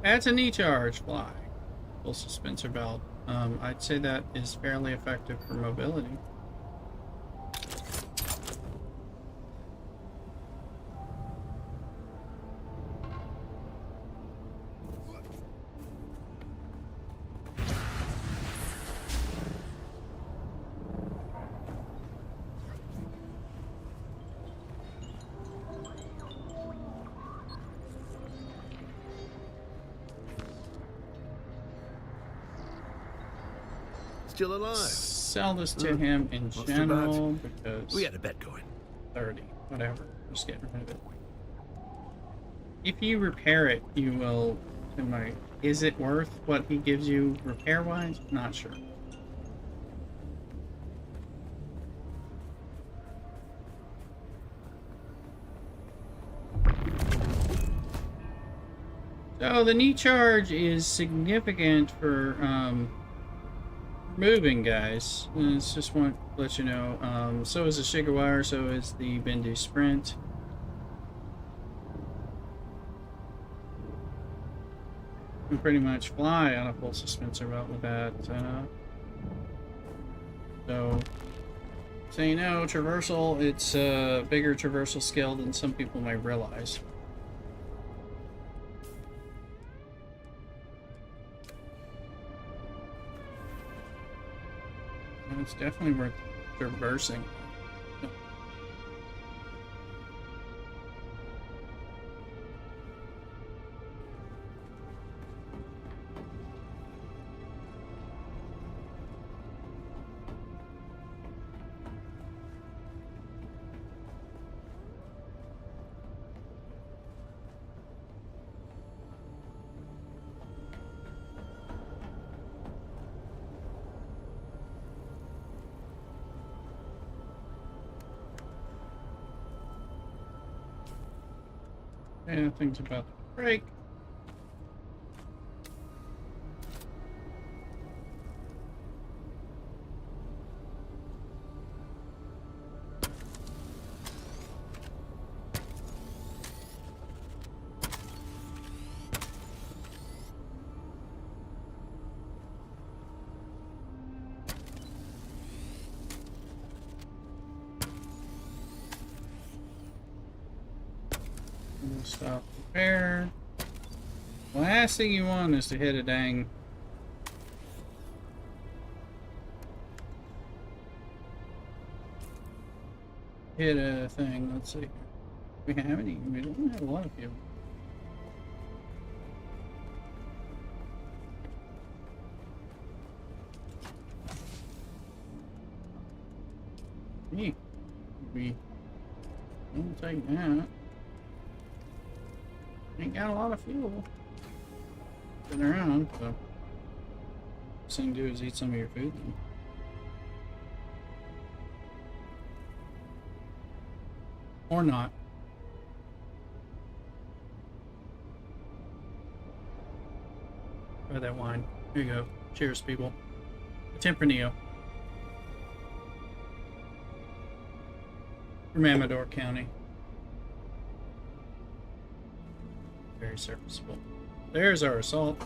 Speaker 1: That's a knee charge fly. Full suspensor belt. I'd say that is fairly effective for mobility.
Speaker 3: Still alive.
Speaker 1: Sell this to him in general because
Speaker 3: we had a bet going.
Speaker 1: 30, whatever. Just get rid of it. If you repair it, you will. Is it worth what he gives you repair-wise? Not sure. So the knee charge is significant for moving, guys. And it's just want to let you know. So is the Shigawire, so is the Bendu Sprint. can pretty much fly on a full suspensor belt with that. So, you know, traversal, it's a bigger traversal skill than some people might realize. And it's definitely worth traversing. And things about to break. We'll stop repair. The last thing you want is to hit a dang thing. Let's see. We have any? We don't have a lot of fuel. We don't take that. Ain't got a lot of fuel sitting around, so best thing to do is eat some of your food then. Or not. Try that wine. Here you go. Cheers, people. Tempranillo. From Amador County. Very serviceable. There's our assault.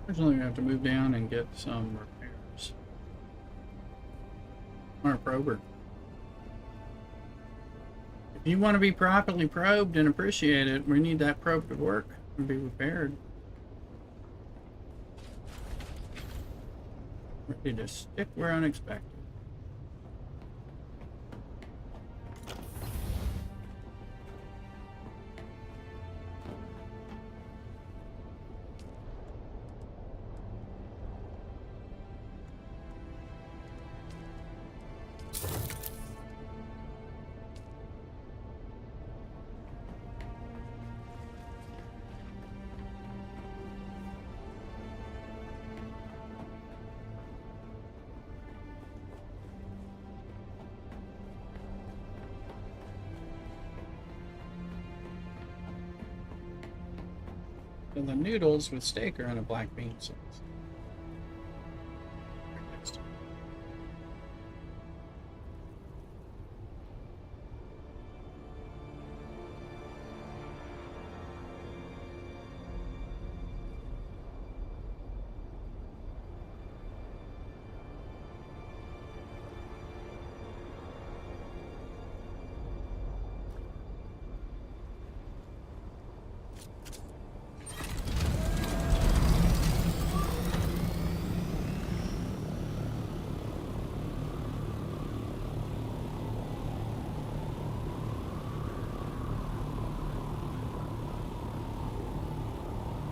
Speaker 1: Originally, we have to move down and get some repairs. Our prober. If you want to be properly probed and appreciate it, we need that probe to work and be repaired. Ready to stick where unexpected. And the noodles with steak are in a black bean sauce.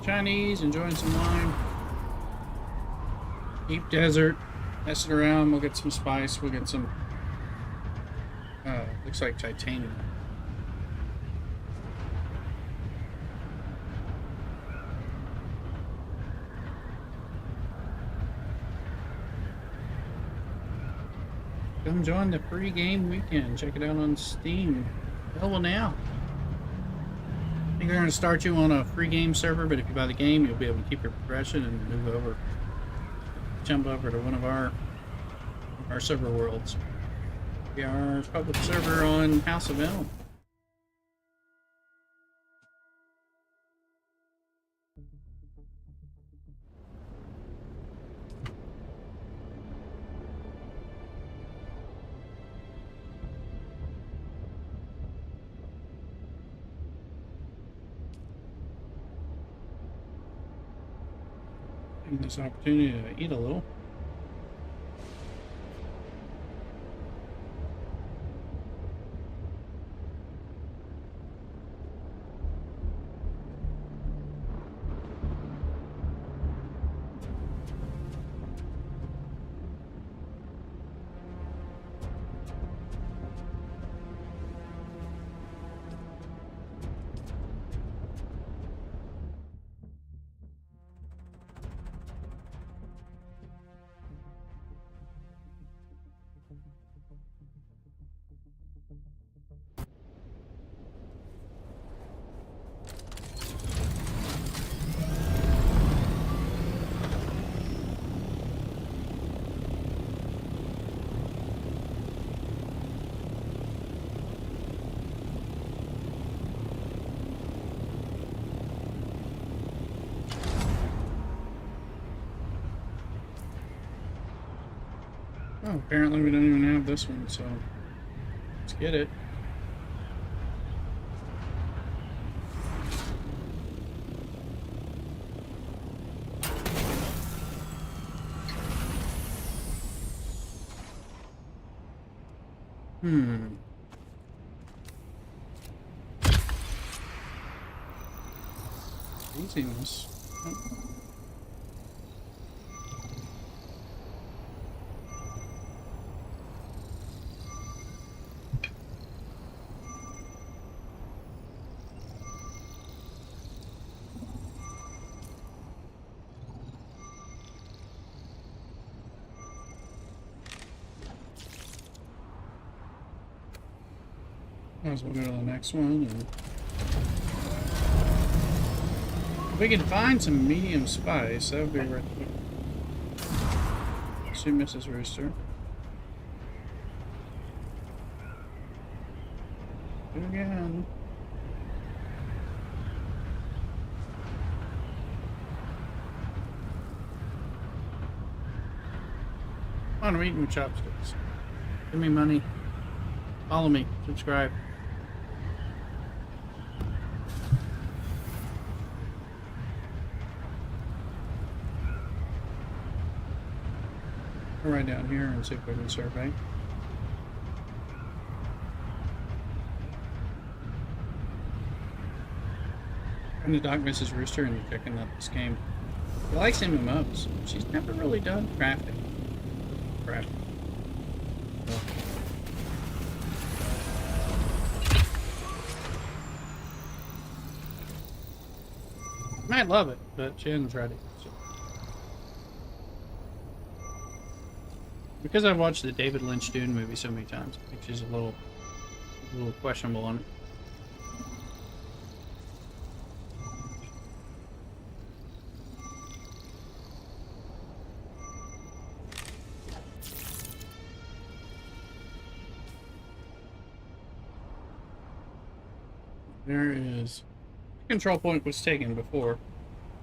Speaker 1: Chinese, enjoying some wine. Deep desert. Mess it around. We'll get some spice. We'll get some. Looks like titanium. Come join the free game weekend. Check it out on Steam. Available now. I think they're going to start you on a free game server, but if you buy the game, you'll be able to keep your progression and move over. Jump over to one of our server worlds. We are a public server on House of M. Taking this opportunity to eat a little. Oh, apparently we don't even have this one, so let's get it. Easiness. Oh. Might as well go to the next one. And if we can find some medium spice, that would be worth it. See Mrs. Rooster. Do it again. Come on, I'm eating with chopsticks. Give me money. Follow me. Subscribe. Go right down here and see if we can survey. I'm the dog Mrs. Rooster and checking out this game. She likes MMOs. She's never really done crafting. Might love it, but she hasn't tried it. So. Because I've watched the David Lynch Dune movie so many times, I think she's a little questionable on it. There is. The control point was taken before.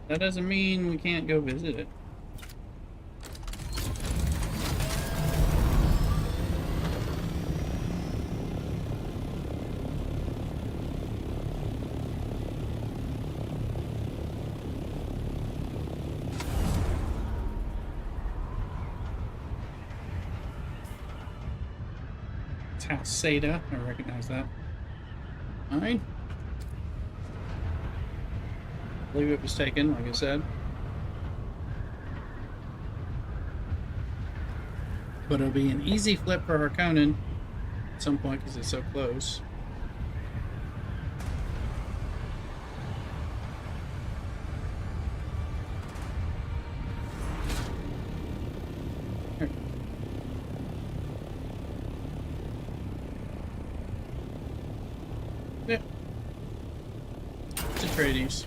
Speaker 1: That doesn't mean we can't go visit it. It's House Seda. I recognize that. Alright. I believe it was taken, like I said. But it'll be an easy flip for Harkonnen at some point because it's so close. Yep. It's Atreides.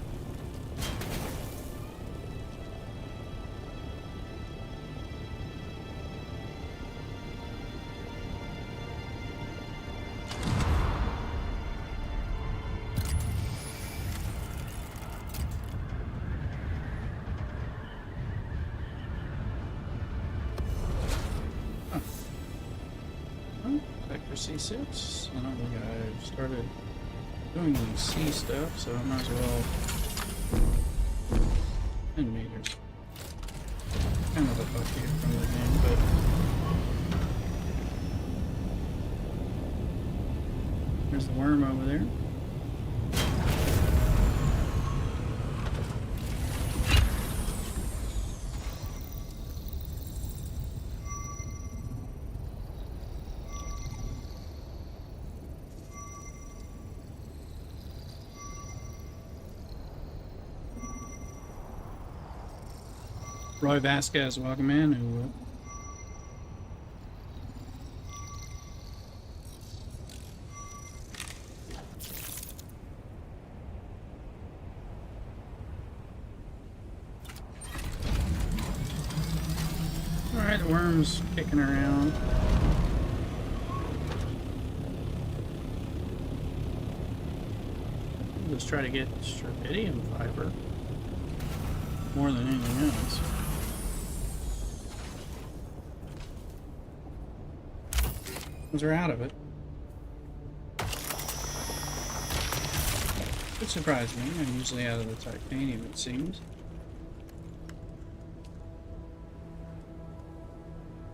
Speaker 1: Vector C6. I don't think I've started doing the C stuff, so I might as well. 10 meters. Kind of a fuck you from the game, but. There's the worm over there. Roy Vasquez, welcome in. Who Alright, the worm's kicking around. Let's try to get strontium fiber more than anything else. Because we're out of it. It surprised me. I'm usually out of the titanium, it seems.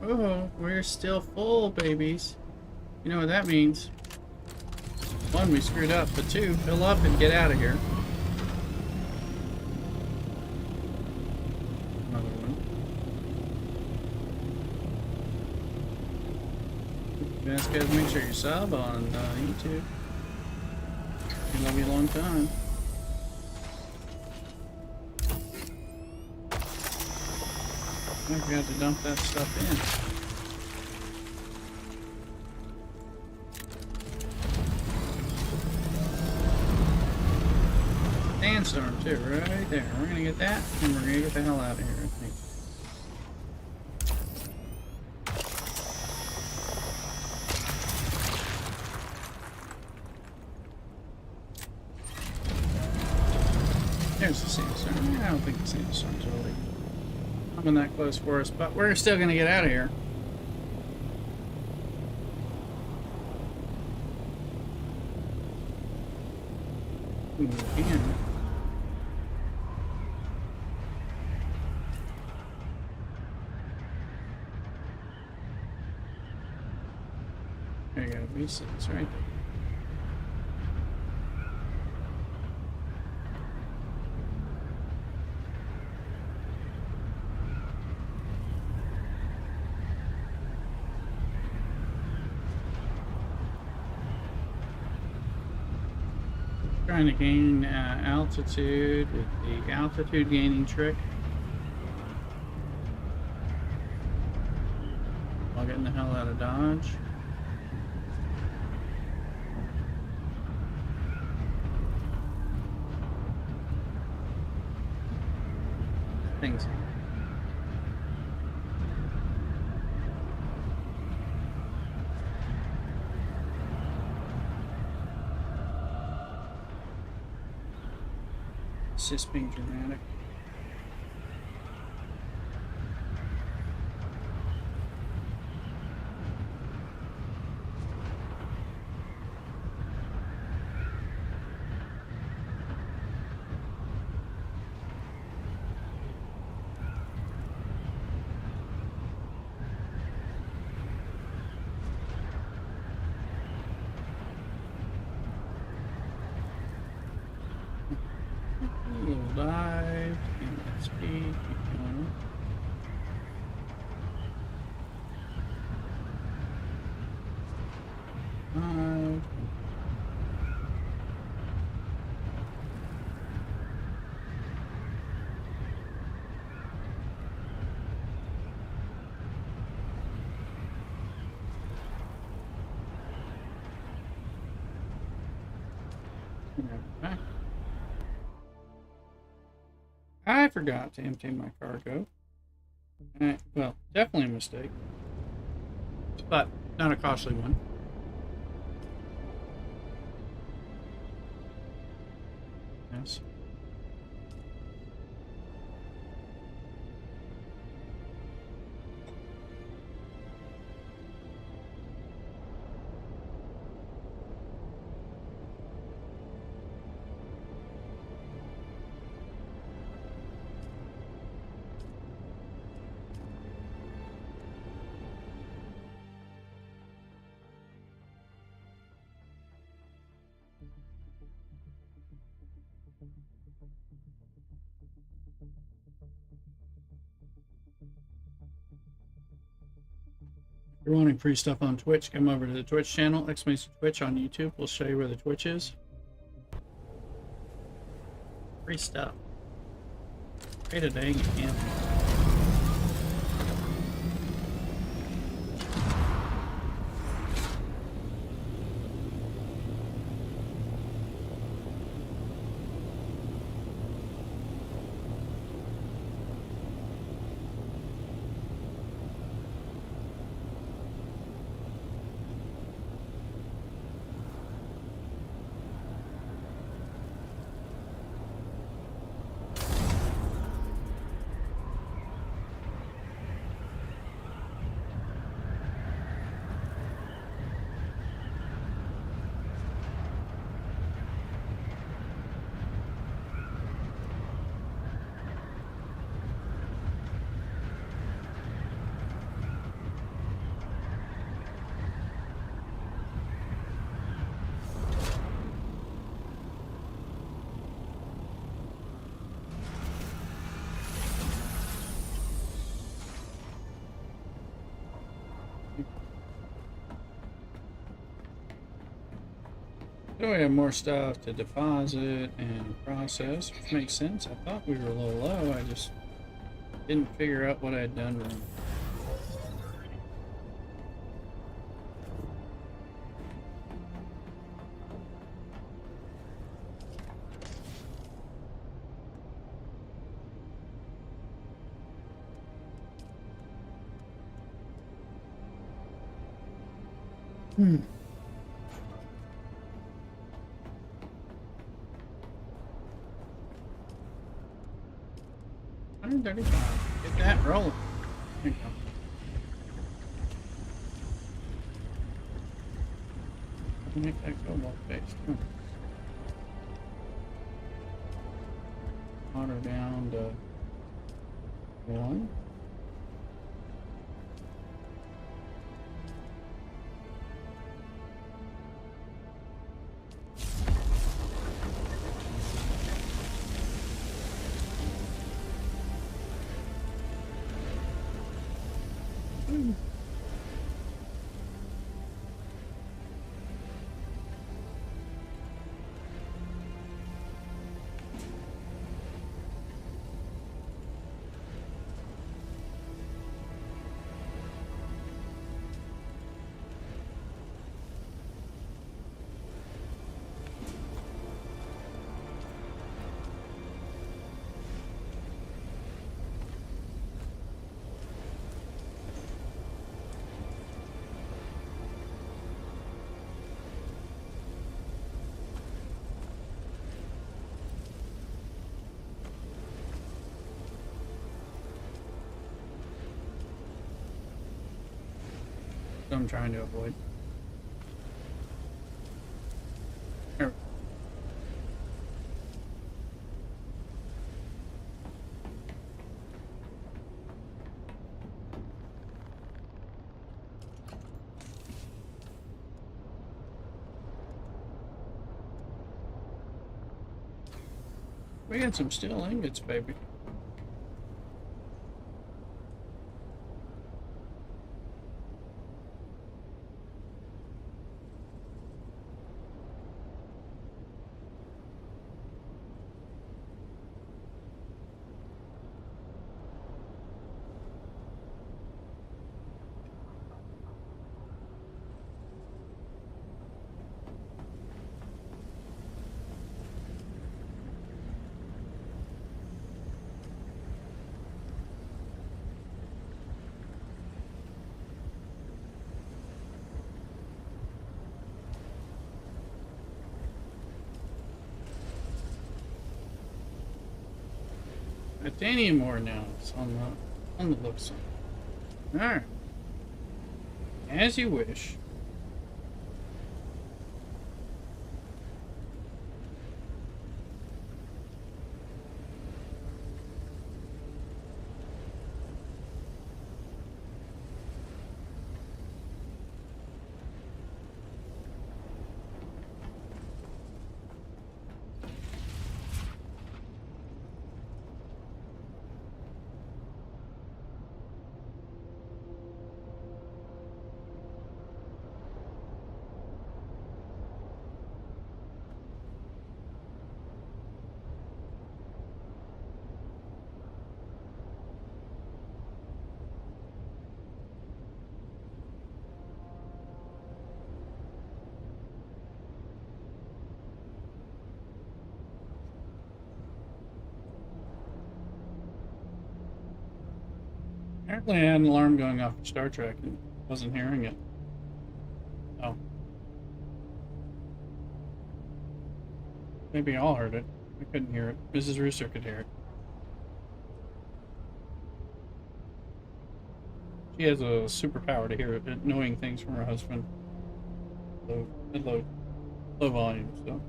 Speaker 1: Oh, we're still full, babies. You know what that means? One, we screwed up, but two, fill up and get out of here. Another one. Vasquez, make sure you sub on YouTube. We love you a long time. I forgot to dump that stuff in. Sandstorm too, right there. We're gonna get that, and we're gonna get the hell out of here, I think. There's the sandstorm. I don't think the sandstorm's really coming that close for us, but we're still gonna get out of here. Ooh, again. There you go, V6 right there. Trying to gain altitude with the altitude gaining trick while getting the hell out of Dodge. Things. It's just being dramatic. Dive, and speed, keep going. Okay. I forgot to empty my cargo. Well, definitely a mistake, but not a costly one. Yes. If you're wanting free stuff on Twitch, come over to the Twitch channel, exclamation Twitch on YouTube. We'll show you where the Twitch is. Free stuff. Pay today, you can't. So we have more stuff to deposit and process, which makes sense. I thought we were a little low. I just didn't figure out what I had done wrong. Hmm. 135. Get that rolling. There you go. Make that go more fast. Water down to 1. I'm trying to avoid. There. We got some steel ingots, baby. Titanium ore now. It's on the look side. Alright. As you wish. Apparently I had an alarm going off for Star Trek and wasn't hearing it. Oh. Maybe y'all heard it. I couldn't hear it. Mrs. Rooster could hear it. She has a superpower to hear annoying things from her husband. Low volume, so.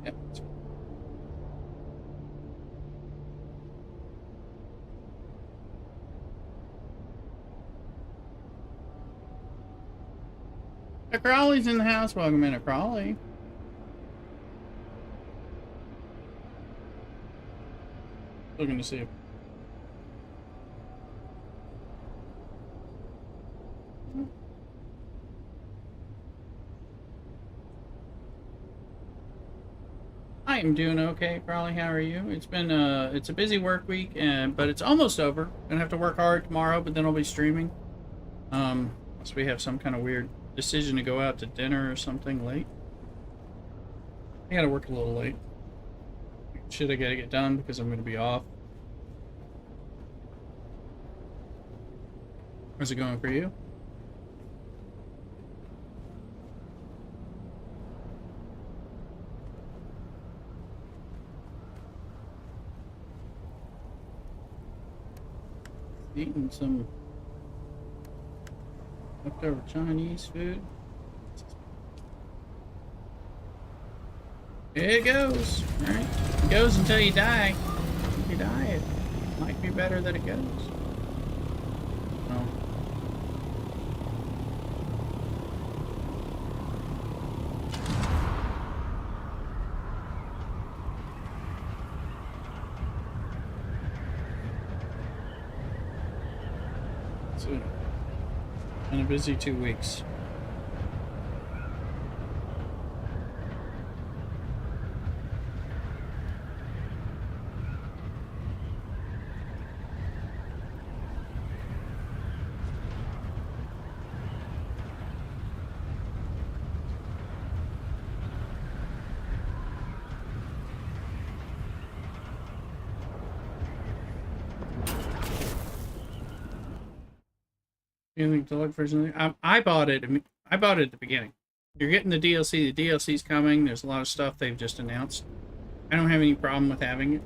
Speaker 1: Yeah. Crawley's in the house. Welcome in, Crawley. Looking to see if... I am doing okay, Crawley. How are you? It's been it's a busy work week, but it's almost over. Gonna have to work hard tomorrow, but then I'll be streaming. Unless we have some kind of weird decision to go out to dinner or something late. I gotta work a little late. Shit, I gotta get done because I'm gonna be off. How's it going for you? Eating some leftover Chinese food. It goes. Alright. It goes until you die. If you die, it might be better that it goes. Oh. So, been a busy 2 weeks. Anything to look for something? I bought it. I bought it at the beginning. You're getting the DLC. The DLC's coming. There's a lot of stuff they've just announced. I don't have any problem with having it.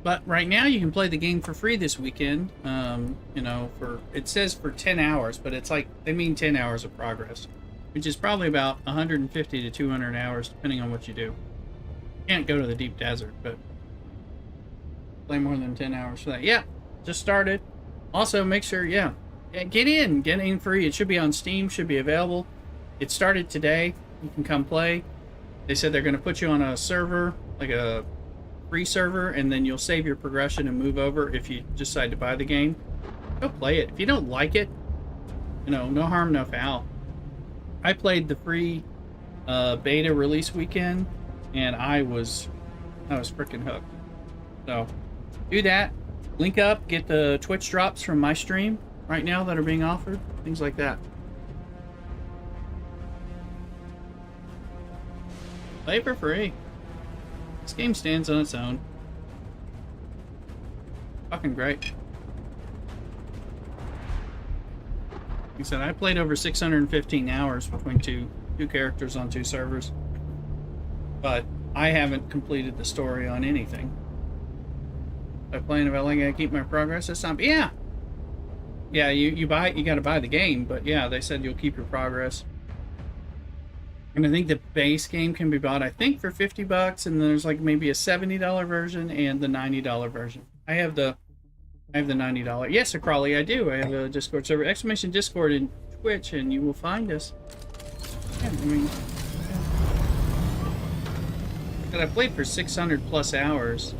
Speaker 1: But right now you can play the game for free this weekend. You know, it says for 10 hours, but it's like they mean 10 hours of progress, which is probably about 150 to 200 hours depending on what you do. You can't go to the deep desert, but play more than 10 hours for that. Yeah, just started. Also, make sure, get in free. It should be on Steam, should be available. It started today. You can come play. They said they're going to put you on a server, like a free server, and then you'll save your progression and move over if you decide to buy the game. Go play it. If you don't like it, you know, no harm, no foul. I played the free beta release weekend, and I was freaking hooked. So do that. Link up. Get the Twitch drops from my stream right now that are being offered. Things like that. Play for free. This game stands on its own. Fucking great. Like I said, I played over 615 hours between two characters on 2 servers, but I haven't completed the story on anything. I'm playing about like I keep my progress this time. Yeah, you got to buy the game, but yeah, they said you'll keep your progress. And I think the base game can be bought, I think, for $50, and there's like maybe a $70 version and the $90 version. I have the $90. Yes, Sir Crawley, I do. I have a Discord server, exclamation Discord in Twitch, and you will find us. Yeah, I mean, but I played for 600 plus hours.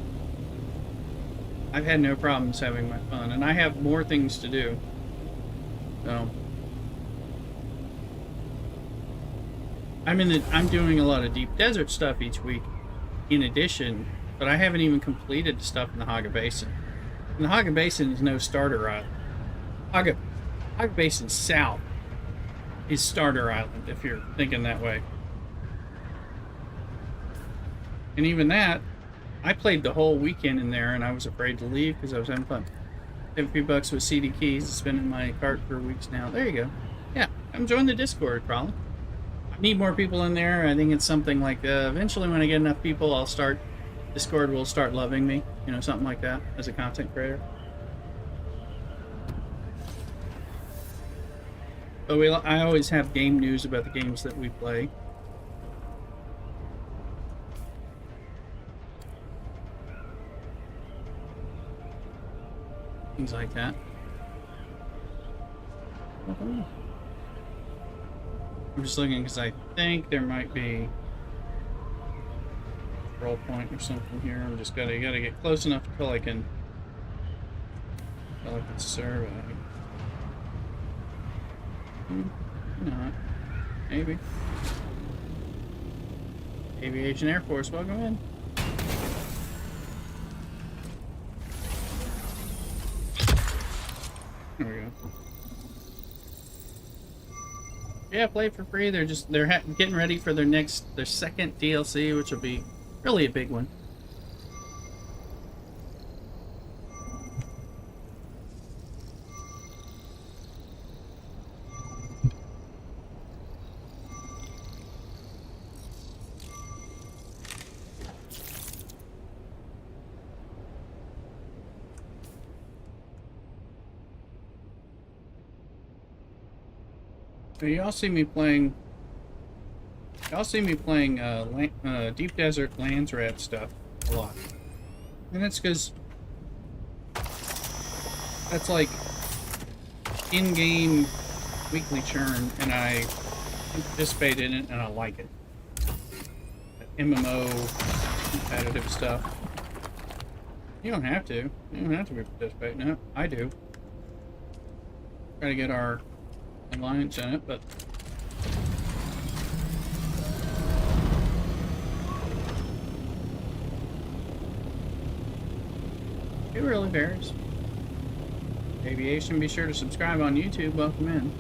Speaker 1: I've had no problems having my fun, and I have more things to do. So I'm doing a lot of deep desert stuff each week in addition, but I haven't even completed the stuff in the Haga Basin. And the Haga Basin is no starter island. Haga Basin South is starter island, if you're thinking that way. And even that, I played the whole weekend in there, and I was afraid to leave because I was having fun. $50 with CD keys. It's been in my cart for weeks now. There you go. Yeah, come join the Discord, probably. I need more people in there. I think it's something like eventually when I get enough people, Discord will start loving me. You know, something like that as a content creator. But I always have game news about the games that we play. Things like that. I'm just looking because I think there might be a roll point or something here. I'm just gotta get close enough until I can survey. Not. Maybe. Aviation Air Force, welcome in. There we go. Yeah, play for free. They're getting ready for their second DLC, which will be really a big one. Y'all see me playing Deep Desert Lands Rat stuff a lot. And that's because that's like in-game weekly churn, and I participate in it and I like it. That MMO competitive stuff. You don't have to. You don't have to be participating. No, I do. Try to get our alliance in it, but it really varies. Aviation, be sure to subscribe on YouTube. Welcome in.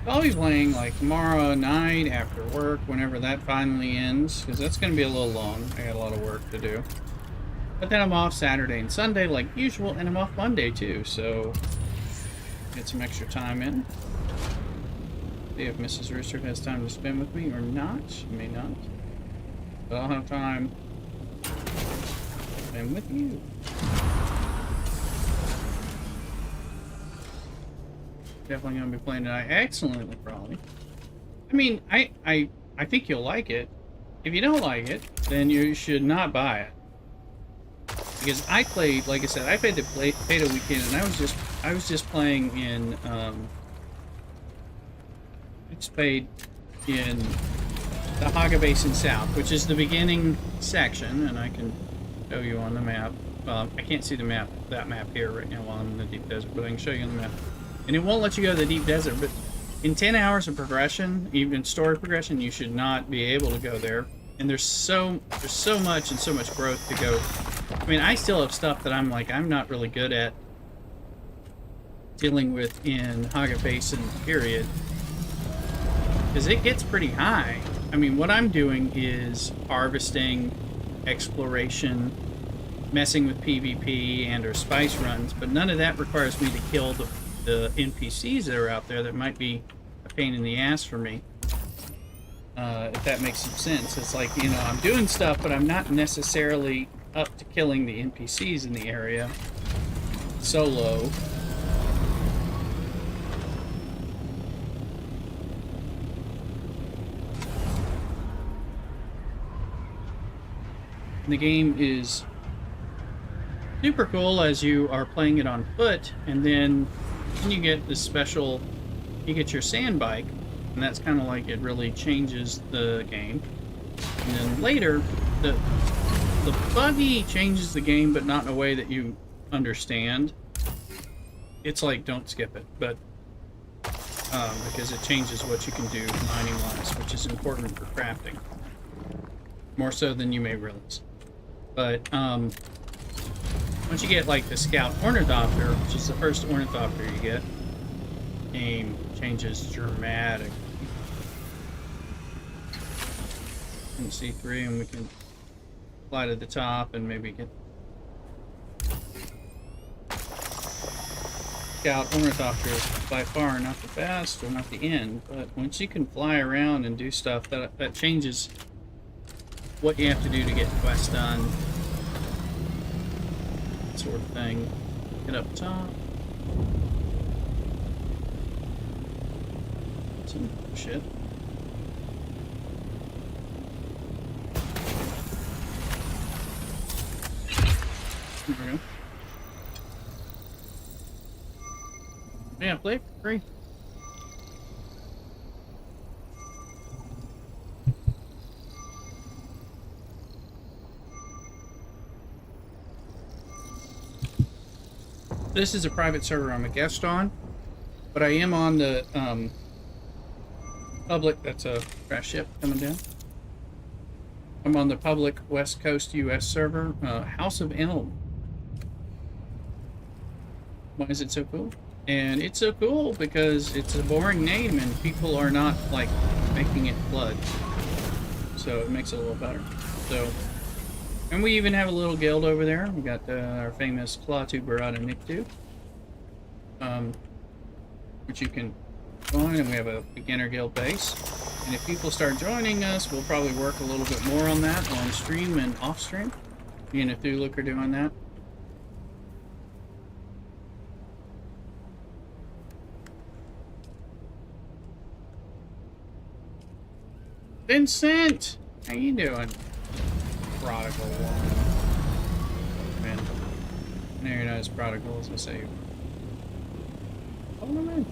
Speaker 1: I'll be playing like tomorrow night after work, whenever that finally ends, because that's going to be a little long. I got a lot of work to do. But then I'm off Saturday and Sunday like usual, and I'm off Monday too, so get some extra time in. See if Mrs. Rooster has time to spend with me or not. She may not. But I'll have time to spend with you. Definitely going to be playing tonight. Excellently, probably. I mean, I think you'll like it. If you don't like it, then you should not buy it. Because I played, like I said, I played the beta weekend, and I was just playing in played in the Haga Basin South, which is the beginning section, and I can show you on the map. I can't see that map here right now while I'm in the deep desert, but I can show you on the map. And it won't let you go to the deep desert, but in 10 hours of progression, even story progression, you should not be able to go there. And there's so much and so much growth to go. I mean, I still have stuff that I'm not really good at dealing with in Haga Basin, period. Because it gets pretty high. I mean, what I'm doing is harvesting, exploration, messing with PvP and or spice runs, but none of that requires me to kill the NPCs that are out there that might be a pain in the ass for me. If that makes some sense. It's like, you know, I'm doing stuff, but I'm not necessarily up to killing the NPCs in the area solo. The game is super cool as you are playing it on foot, and then you get this special, you get your sand bike, and that's kind of like it really changes the game. And then later, the buggy changes the game, but not in a way that you understand. It's like, don't skip it, but because it changes what you can do mining-wise, which is important for crafting. More so than you may realize. But once you get like the Scout Ornithopter, which is the first Ornithopter you get, the game changes dramatically. And C3, and we can fly to the top and maybe get Scout Ornithopter is by far not the best or not the end, but once you can fly around and do stuff, that changes what you have to do to get quests done, that sort of thing. Get up top. Some shit. There we go. Yeah, play for free. This is a private server I'm a guest on, but I am on the public. That's a crash ship coming down. I'm on the public West Coast US server, House of Elm. Why is it so cool? And it's so cool because it's a boring name and people are not like making it flood, so it makes it a little better. So, and we even have a little guild over there. We got our famous Claw Tuber out of Niktu, which you can join, and we have a beginner guild base. And if people start joining us, we'll probably work a little bit more on that on stream and off stream. Me and Thulik are doing that. Vincent! How you doing? Prodigal one. Man. No, you're not as prodigal as I say you are. Oh, no, man.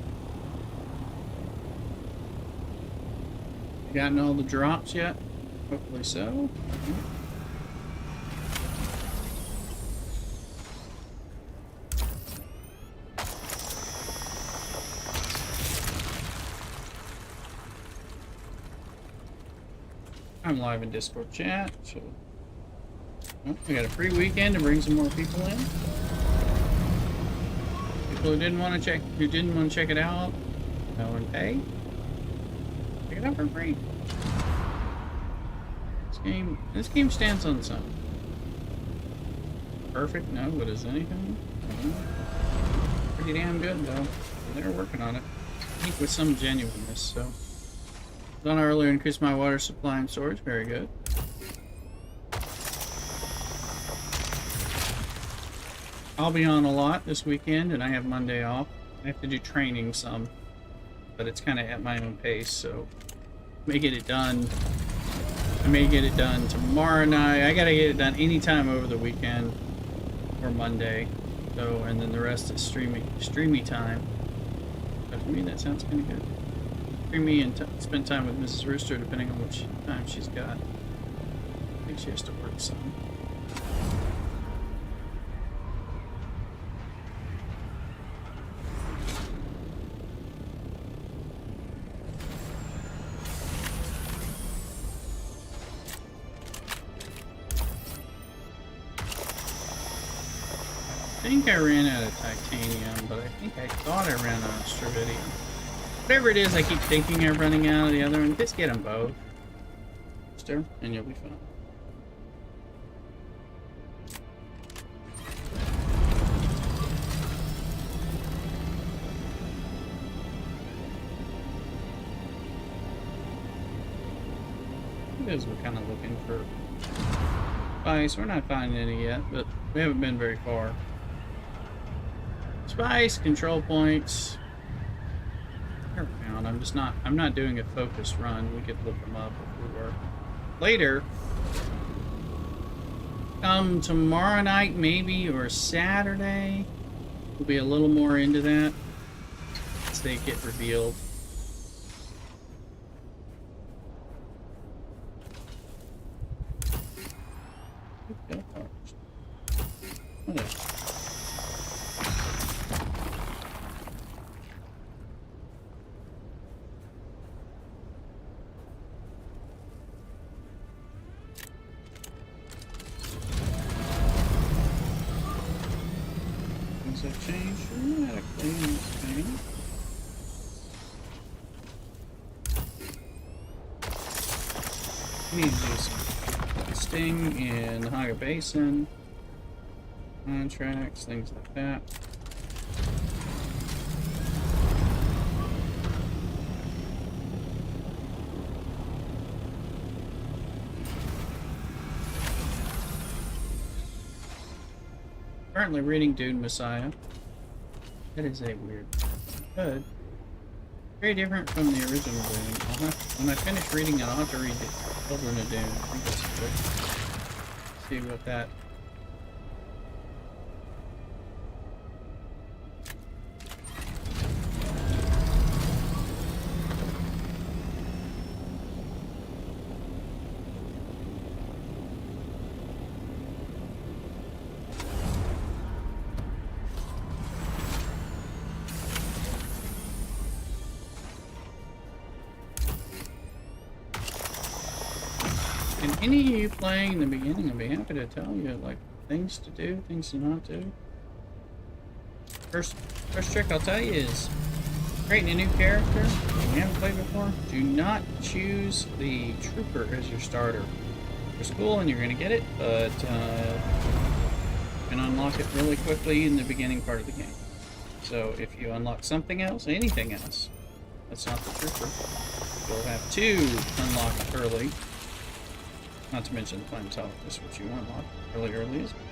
Speaker 1: You gotten all the drops yet? Hopefully so. I'm live in Discord chat, so we got a free weekend to bring some more people in. People who didn't want to check it out, go and pay. Check it out for free. This game stands on its own. Perfect? No, but is anything? Pretty damn good though. They're working on it. I think with some genuineness, so. Done earlier, increased my water supply and storage. Very good. I'll be on a lot this weekend, and I have Monday off. I have to do training some, but it's kind of at my own pace, so I may get it done. I may get it done tomorrow night. I gotta get it done anytime over the weekend or Monday. So, and then the rest is streamy time. But for me, that sounds kind of good. Me and spend time with Mrs. Rooster, depending on which time she's got. I think she has to work some. I think I ran out of titanium, but I think I thought I ran out of strontium. Whatever it is, I keep thinking I'm running out of the other one. Just get them both. monster, and you'll be fine. Because we're kind of looking for spice. We're not finding any yet, but we haven't been very far. Spice, control points. They're found. I'm not doing a focused run. We could look them up if we were. Later. Tomorrow night maybe, or Saturday. We'll be a little more into that as they get revealed. Things have changed dramatically in this game. We need to do some sting in the Haga Basin. Contracts, things like that. Currently reading Dune Messiah. That is a weird. Good. Very different from the original Dune. When I finish reading it, I'll have to read the Children of Dune. I think that's good. See what that. And any of you playing in the beginning, I'll be happy to tell you, like, things to do, things to not do. First trick I'll tell you is creating a new character you haven't played before. Do not choose the trooper as your starter. It's cool and you're going to get it, but you can unlock it really quickly in the beginning part of the game. So if you unlock something else, anything else, that's not the trooper, you'll have to unlock it early. Not to mention the flames health, is what you unlock early as well.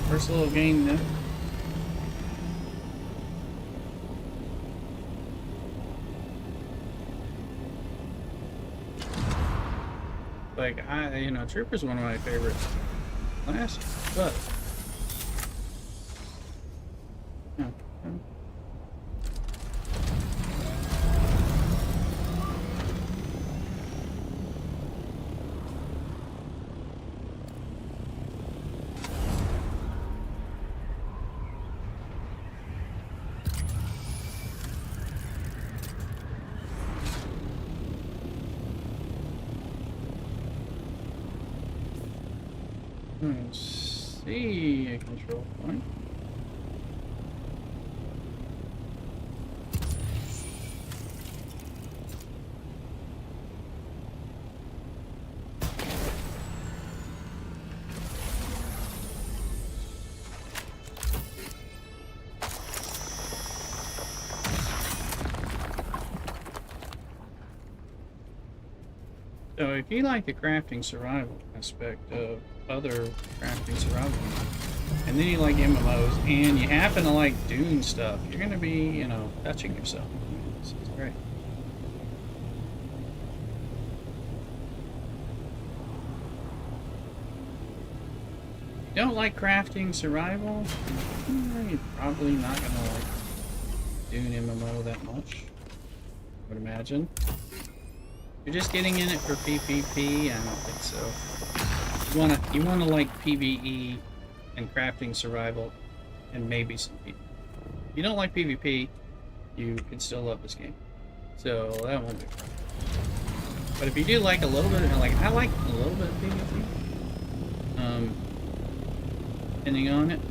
Speaker 1: First little game though. Like, Trooper's one of my favorite classes, but let's see a control point. So if you like the crafting survival aspect of other crafting survival games, and then you like MMOs, and you happen to like Dune stuff, you're gonna be, touching yourself. It's great. You don't like crafting survival, you're probably not gonna like Dune MMO that much, I would imagine. You're just getting in it for PvP? I don't think so. You wanna like PvE and crafting survival and maybe some PvP. If you don't like PvP, you can still love this game. So that won't be a problem. But if you do like a little bit, I like a little bit of PvP. Depending on it.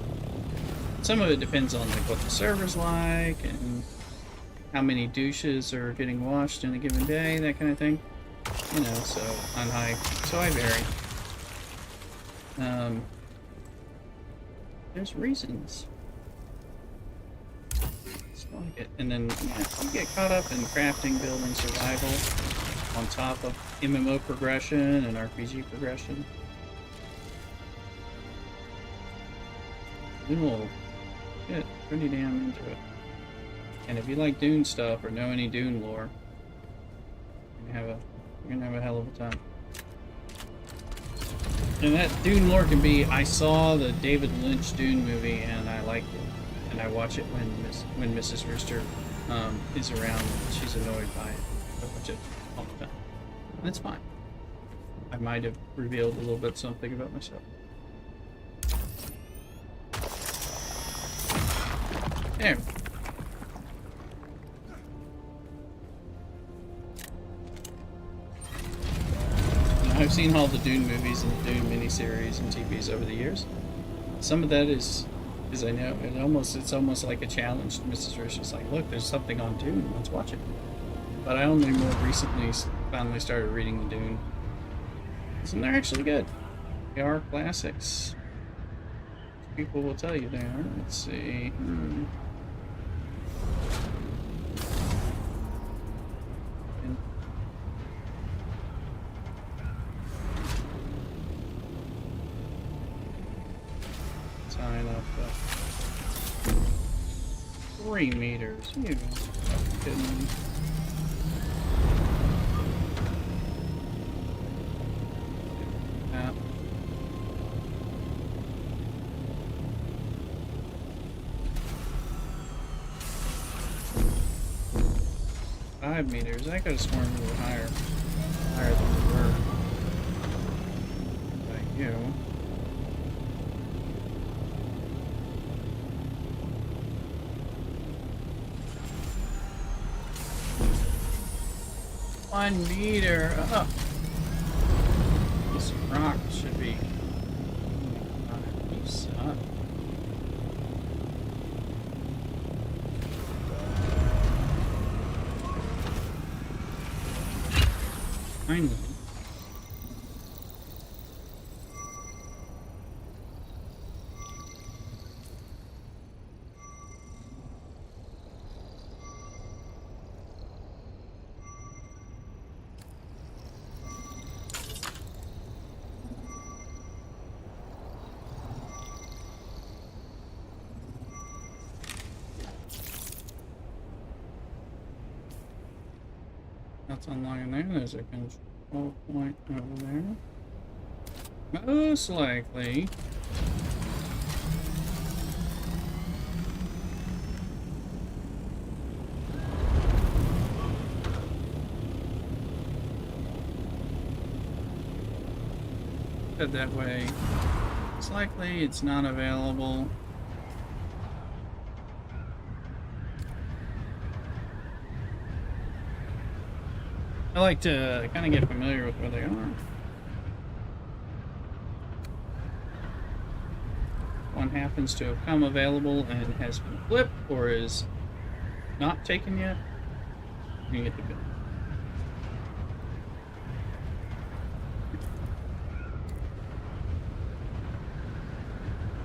Speaker 1: Some of it depends on like what the server's like and how many douches are getting washed in a given day, that kind of thing. You know, so I vary. There's reasons. It's like it. And then, yeah, you get caught up in crafting, building, survival on top of MMO progression and RPG progression. Then we'll get pretty damn into it. And if you like Dune stuff or know any Dune lore, you're gonna have a hell of a time. And that Dune lore can be, I saw the David Lynch Dune movie and I liked it. And I watch it when Mrs. Rooster is around and she's annoyed by it. I watch it all the time. That's fine. I might have revealed a little bit something about myself. There. I've seen all the Dune movies and the Dune miniseries and TVs over the years. Some of that is I know it's almost like a challenge. Mrs. Rooster's like, look, there's something on Dune, let's watch it. But I only more recently finally started reading the Dune. And they're actually good. They are classics. People will tell you they are. Let's see. Sign up 3 meters. You fucking kidding me? Yeah. Five meters. I could have sworn we were higher than we were. Like you. One meter up. This rock should be. Oh my God, you suck. Finally. That's unlocking there. There's a control point over there. Most likely. Head that way. It's likely it's not available. I like to kind of get familiar with where they are. One happens to have come available and has been flipped or is not taken yet. You get the bill.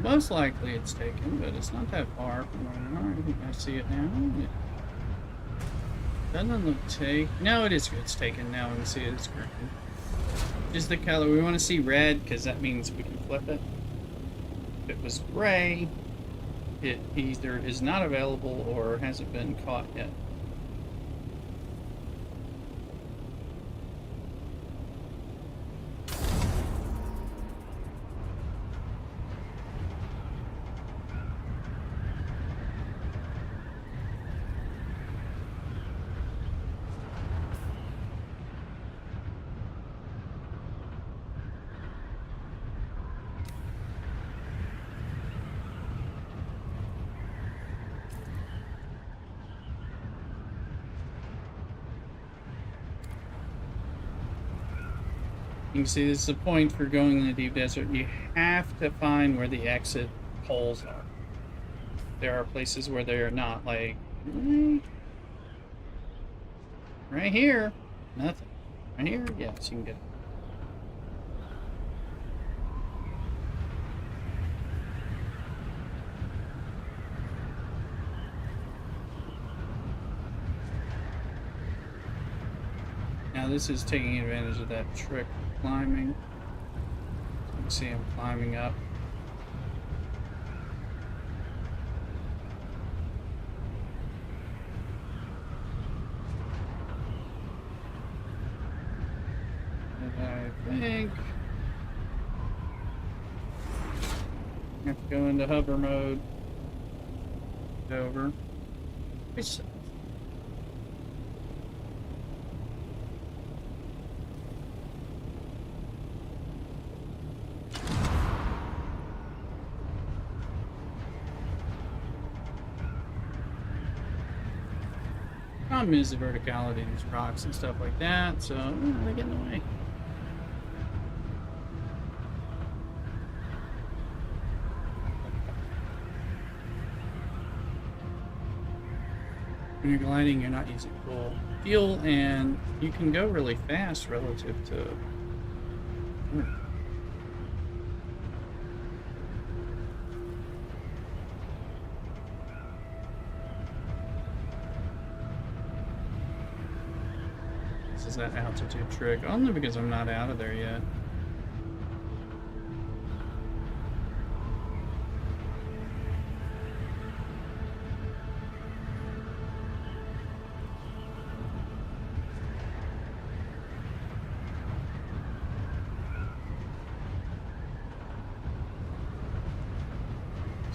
Speaker 1: Most likely it's taken, but it's not that far from where we are. I think I see it now. Doesn't look take. No, it is. It's taken now. We can see it. It's green. Is the color we want to see red because that means we can flip it. If it was gray, it either is not available or hasn't been caught yet. You can see this is the point for going in the deep desert. You have to find where the exit holes are. There are places where they are not, like Right here. Nothing. Right here? Yes, you can get it. Now this is taking advantage of that trick climbing. You can see him climbing up. I think I have to go into hover mode. Over. Which problem is the verticality in these rocks and stuff like that, so they get in the way. When you're gliding, you're not using full fuel, and you can go really fast relative to. This is that altitude trick, only because I'm not out of there yet.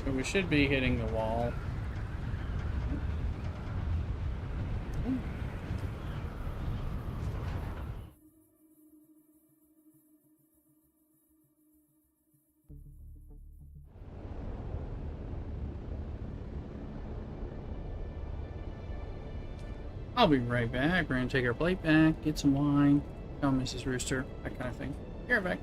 Speaker 1: So we should be hitting the wall. I'll be right back. We're gonna take our plate back, get some wine, tell Mrs. Rooster, that kind of thing. Be right back.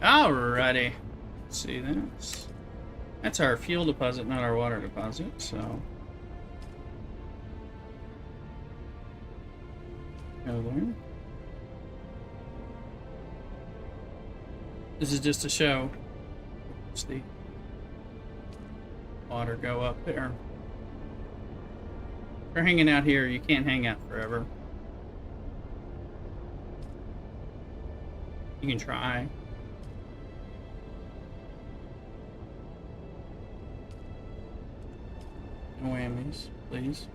Speaker 1: Alrighty. Let's see, that's our fuel deposit, not our water deposit, so. Go there. This is just a show. Let's the water go up there. If you're hanging out here, you can't hang out forever. You can try. No whammies, please.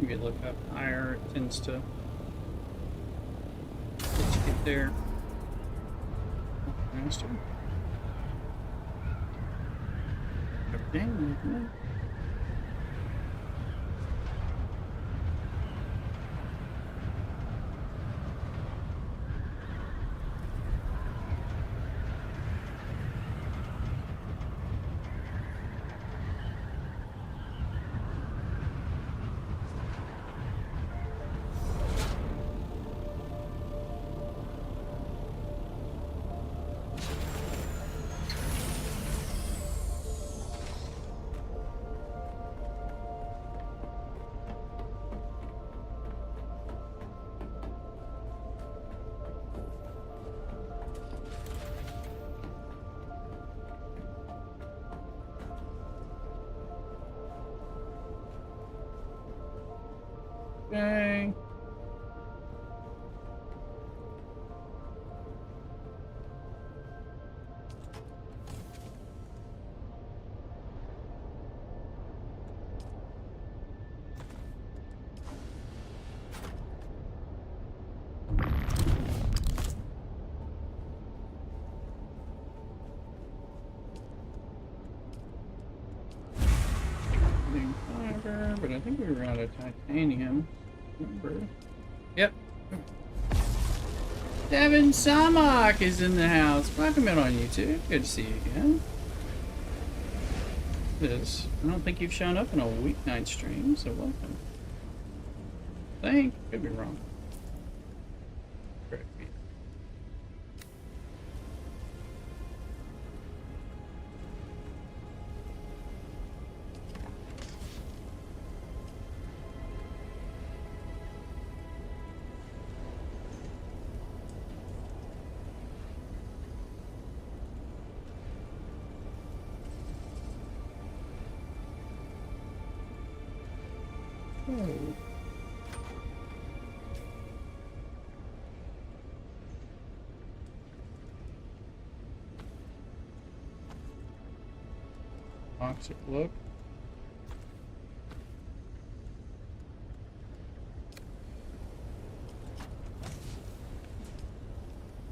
Speaker 1: If you look up higher, it tends to let you get there faster. Okay, okay. Okay. Fiber, but I think we were out of titanium. Remember? Yep. Devin Samak is in the house. Welcome in on YouTube. Good to see you again. I don't think you've shown up in a weeknight stream, so welcome. I think. Could be wrong. Correct me. Toxic look.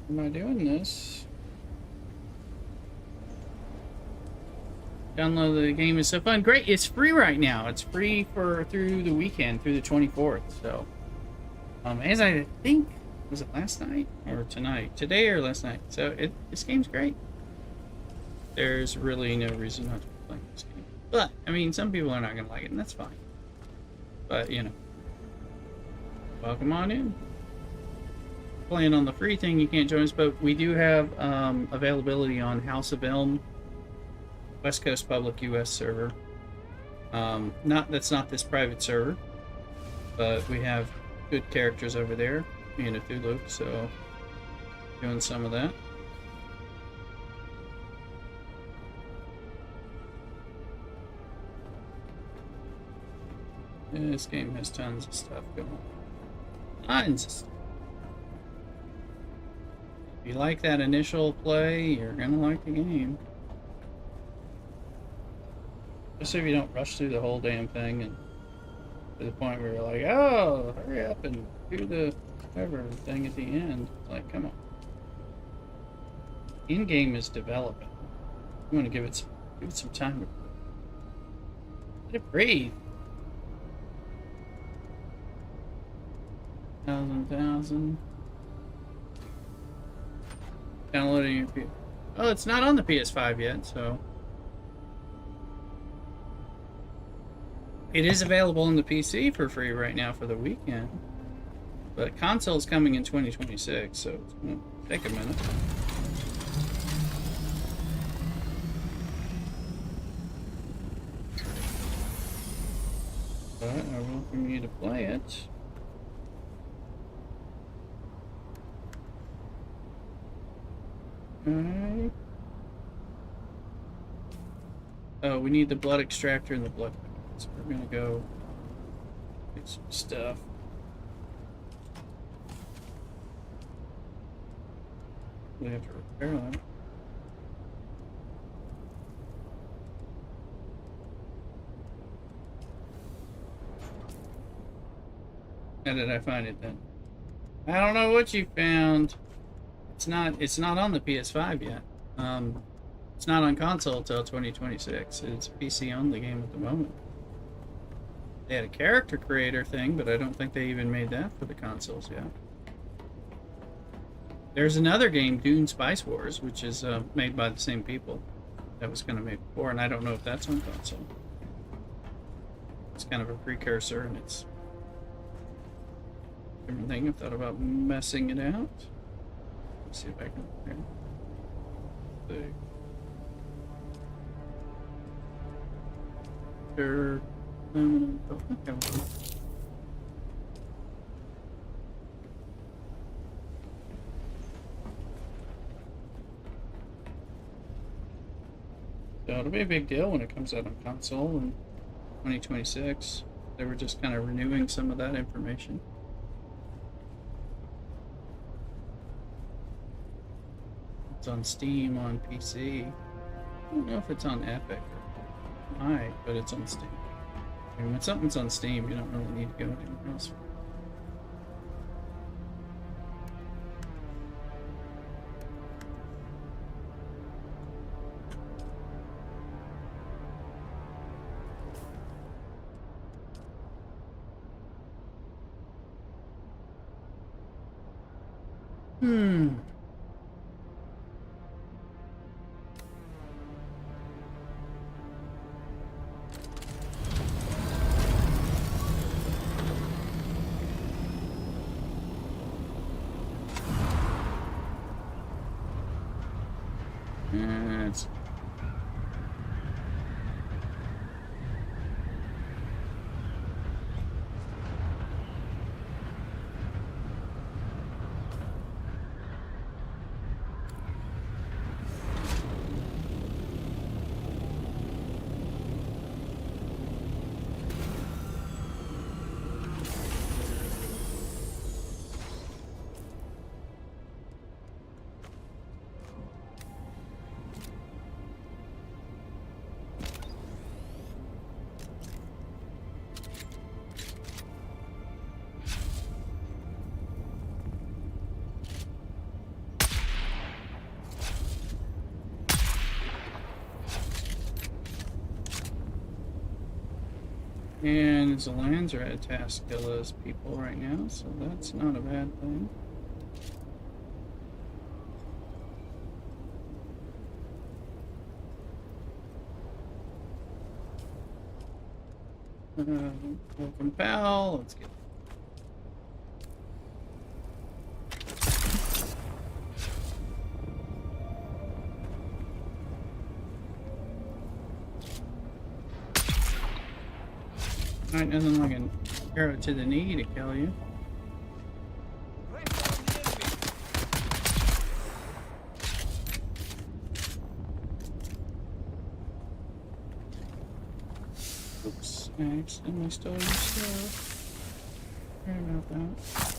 Speaker 1: Am I doing this? Download the game is so fun. Great, it's free right now. It's free for through the weekend, through the 24th. So, as I think, was it last night or tonight? Today or last night? So this game's great. There's really no reason not to play this game. But I mean, some people are not gonna like it, and that's fine. But you know, welcome on in. Playing on the free thing, you can't join us, but we do have availability on House of Elm. West Coast Public US server. That's not this private server, but we have good characters over there, being a Cthulhu, so doing some of that. Yeah, this game has tons of stuff going on. Tons of stuff. If you like that initial play, you're gonna like the game. Just if you don't rush through the whole damn thing and to the point where you're like, oh, hurry up and do the whatever thing at the end. Like, come on. In-game is developing. You want to give it some time to let it breathe. Thousand. Downloading your PS. Oh, it's not on the PS5 yet, so it is available on the PC for free right now for the weekend. But console's coming in 2026, so it's gonna take a minute. But I welcome you to play it. Okay. Oh, we need the blood extractor and the blood. So we're gonna go get some stuff. We have to repair that. How did I find it then? I don't know what you found. It's not on the PS5 yet. It's not on console until 2026. It's a PC only game at the moment. They had a character creator thing, but I don't think they even made that for the consoles yet. There's another game, Dune Spice Wars, which is made by the same people that was going to make before, and I don't know if that's on console. It's kind of a precursor, and it's a different thing. I've thought about messing it out. Let's see if I can repair it. Sure. Okay. So it'll be a big deal when it comes out on console in 2026. They were just kind of renewing some of that information. It's on Steam, on PC. I don't know if it's on Epic or might, but it's on Steam. I mean, when something's on Steam, you don't really need to go anywhere else. It's And Zalans are at Taskilla's people right now, so that's not a bad thing. Welcome, pal. Let's get. Alright, nothing like an arrow to the knee to kill you. Oops, I accidentally stole your stuff. Sorry about that.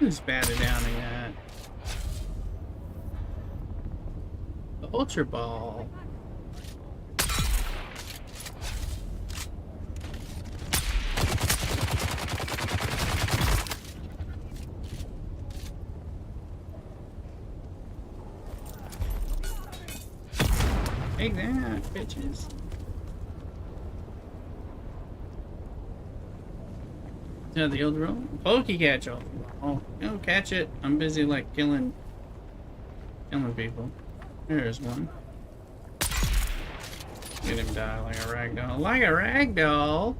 Speaker 1: Who's batted down again? The Ultra Ball. Take that, bitches. Is that the old roll? Pokey catch. Oh, no, catch it. I'm busy like killing people. There's one. Get him die like a ragdoll. Like a ragdoll.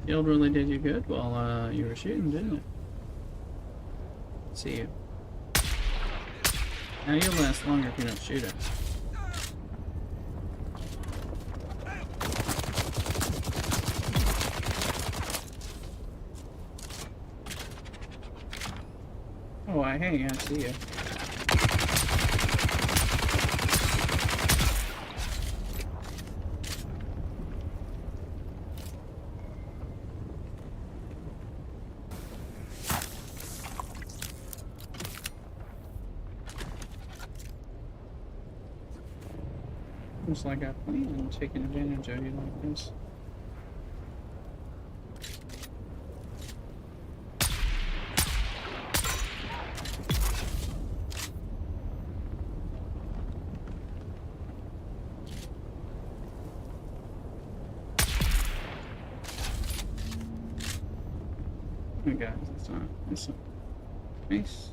Speaker 1: Shield really did you good while you were shooting, didn't it? See you. Now you'll last longer if you don't shoot it. Oh, hey, I see you. Looks like I plan on taking advantage of you like this. Oh guys, it's not. Nice.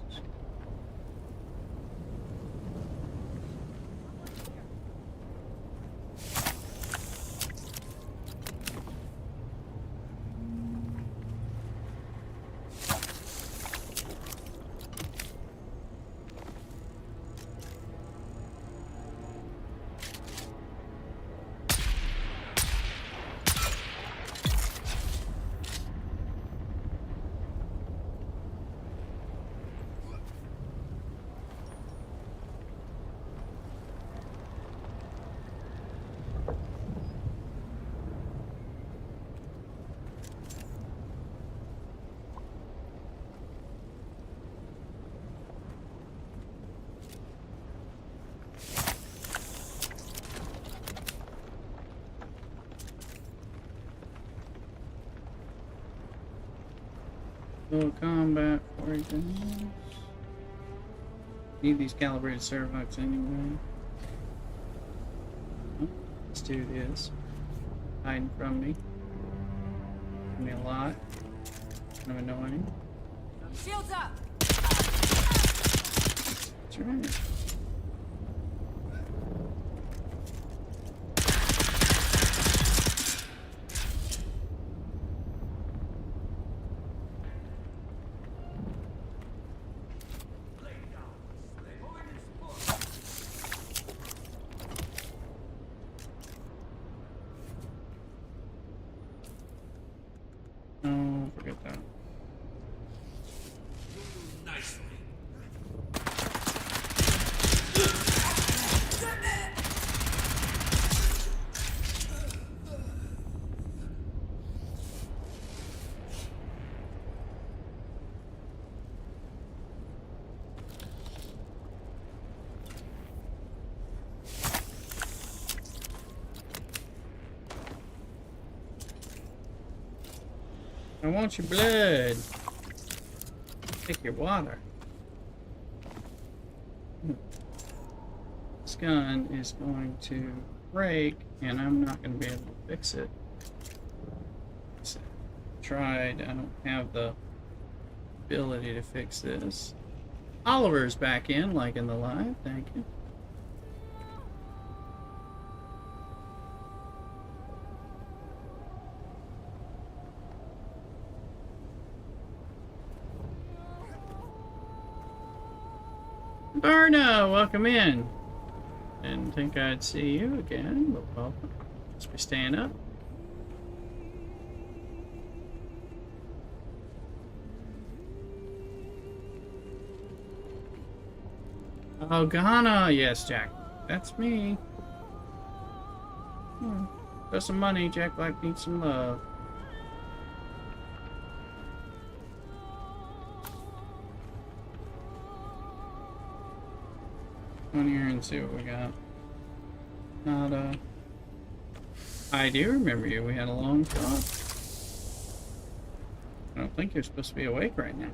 Speaker 1: Little combat for you. Need these calibrated servox anyway. Oh, let's do this. Hiding from me. Give me a lot. Kind of annoying.
Speaker 3: Shields up!
Speaker 1: That's right. No, forget that.
Speaker 3: Nicely.
Speaker 1: I want your blood. Take your water. This gun is going to break, and I'm not going to be able to fix it. Tried. I don't have the ability to fix this. Oliver's back in, like in the live. Thank you. Barna, welcome in. Didn't think I'd see you again, but welcome. Just be staying up. Oh, Ghana! Yes, Jack. That's me. Throw some money. Jack Black needs some love. Come on here and see what we got. Nada. I do remember you. We had a long talk. I don't think you're supposed to be awake right now.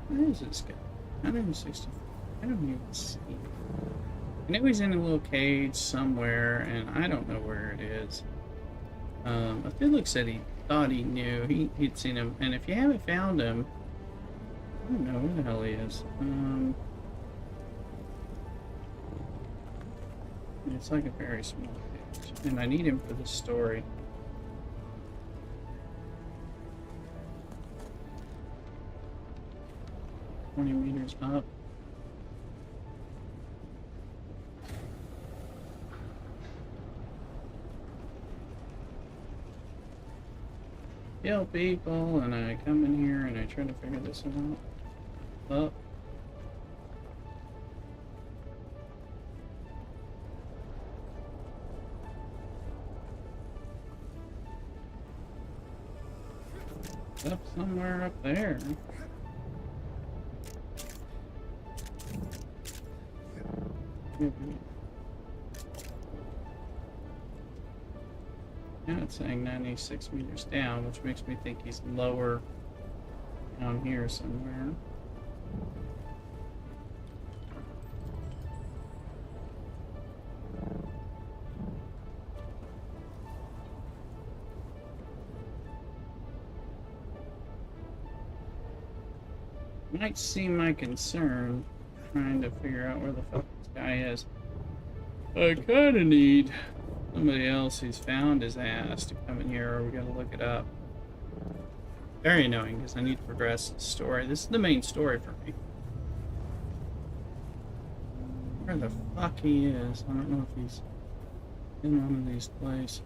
Speaker 1: Where is this guy? 160. I don't even see him. I know he's in a little cage somewhere, and I don't know where it is. I feel like said he thought he knew. He'd seen him, and if you haven't found him, I don't know where the hell he is. It's like a very small cage, and I need him for the story. Meters up. Kill people, and I come in here and I try to figure this out. Up. Up somewhere up there. Now it's saying 96 meters down, which makes me think he's lower down here somewhere. Might seem my concern trying to figure out where the fuck this guy is. I kinda need somebody else who's found his ass to come in here, or we gotta look it up. Very annoying, because I need to progress the story. This is the main story for me. Where the fuck he is? I don't know if he's in one of these places.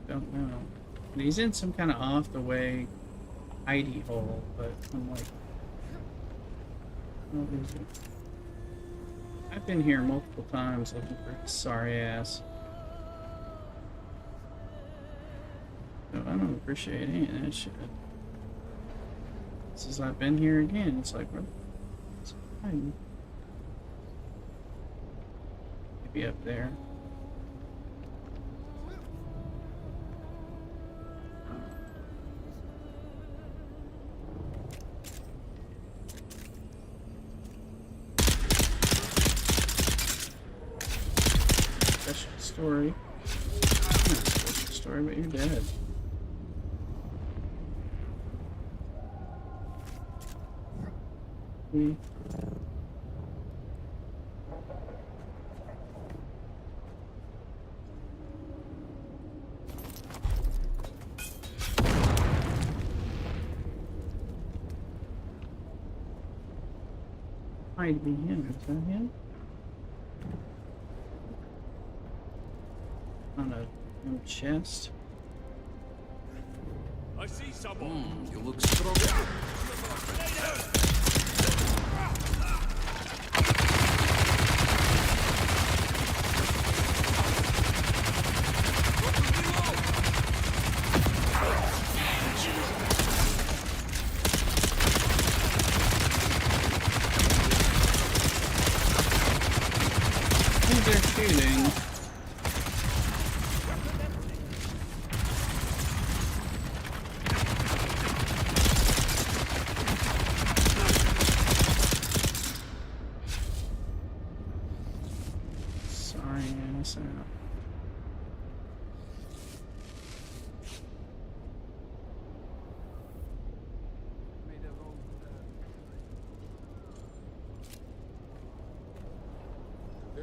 Speaker 1: Don't know. But he's in some kind of off-the-way hidey hole, but I'm like, what is it? I've been here multiple times looking for his sorry ass. So I don't appreciate any of that shit. Since I've been here again, it's like, where the fuck is he hiding? Maybe up there. Story. Story, but you're dead. Might be him. Is that him? On a chest.
Speaker 3: I see someone.
Speaker 4: You look strong.
Speaker 1: Who's they're shooting?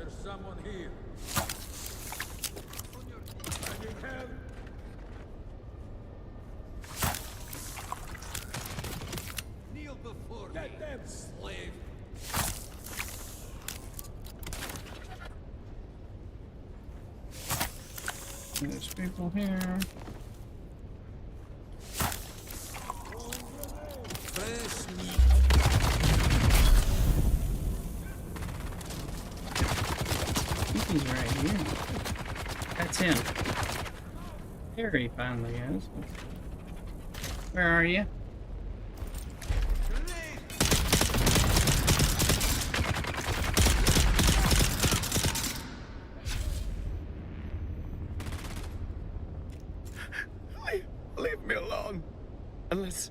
Speaker 3: There's someone here. I need help. Kneel before me. Get them, slave.
Speaker 1: There's people here.
Speaker 3: Fresh meat.
Speaker 1: I think he's right here. That's him. There he finally is. Where are you?
Speaker 4: Leave me alone. Unless...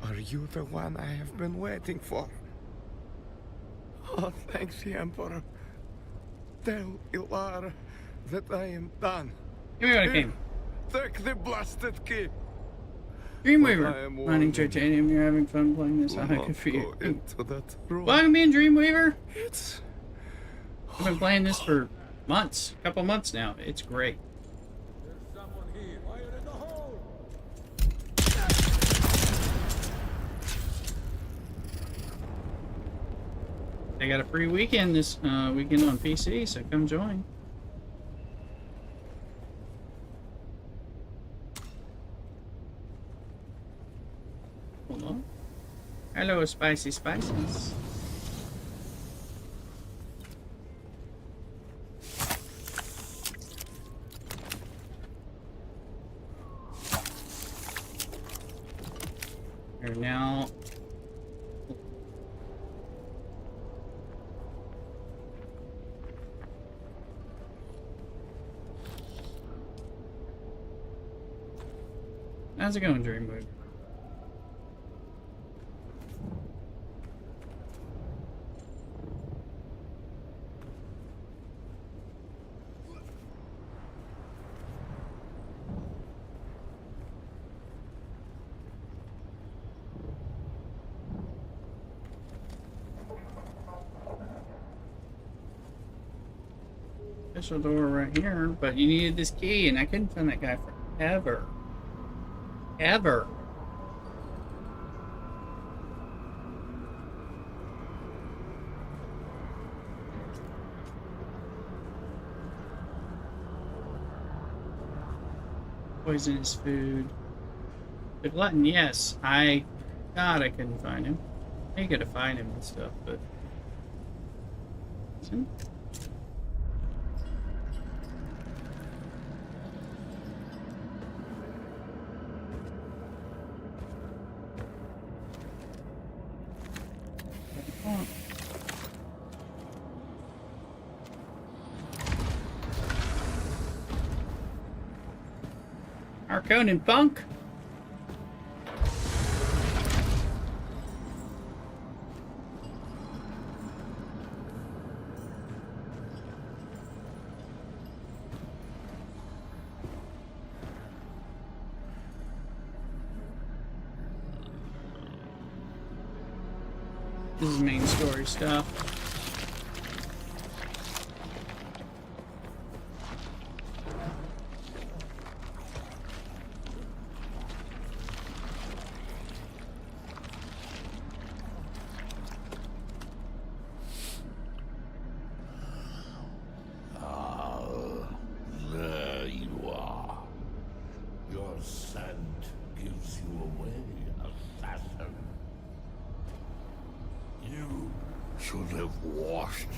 Speaker 4: Are you the one I have been waiting for? Oh, thanks, the Emperor. Tell Ilara that I am done.
Speaker 1: Give me what I came.
Speaker 4: Take the blasted key.
Speaker 1: Dreamweaver.
Speaker 4: I am
Speaker 1: Mining
Speaker 4: warning
Speaker 1: titanium. You're having fun playing this.
Speaker 4: Do
Speaker 1: I
Speaker 4: not
Speaker 1: good for you.
Speaker 4: go into that room.
Speaker 1: Welcome in, Dreamweaver.
Speaker 4: It's...
Speaker 1: I've been playing this for months. A couple months now. It's great.
Speaker 3: There's someone here. Fire in the hole.
Speaker 1: I got a free weekend this weekend on PC, so come join. Hold on. Hello, spicy spices. Here now. How's it going, Dreamwood? Special door right here, but you needed this key, and I couldn't find that guy forever. Ever. Poisonous food. The glutton, yes. God, I couldn't find him. I gotta find him and stuff, but. Listen. Conan Punk. This is main story stuff.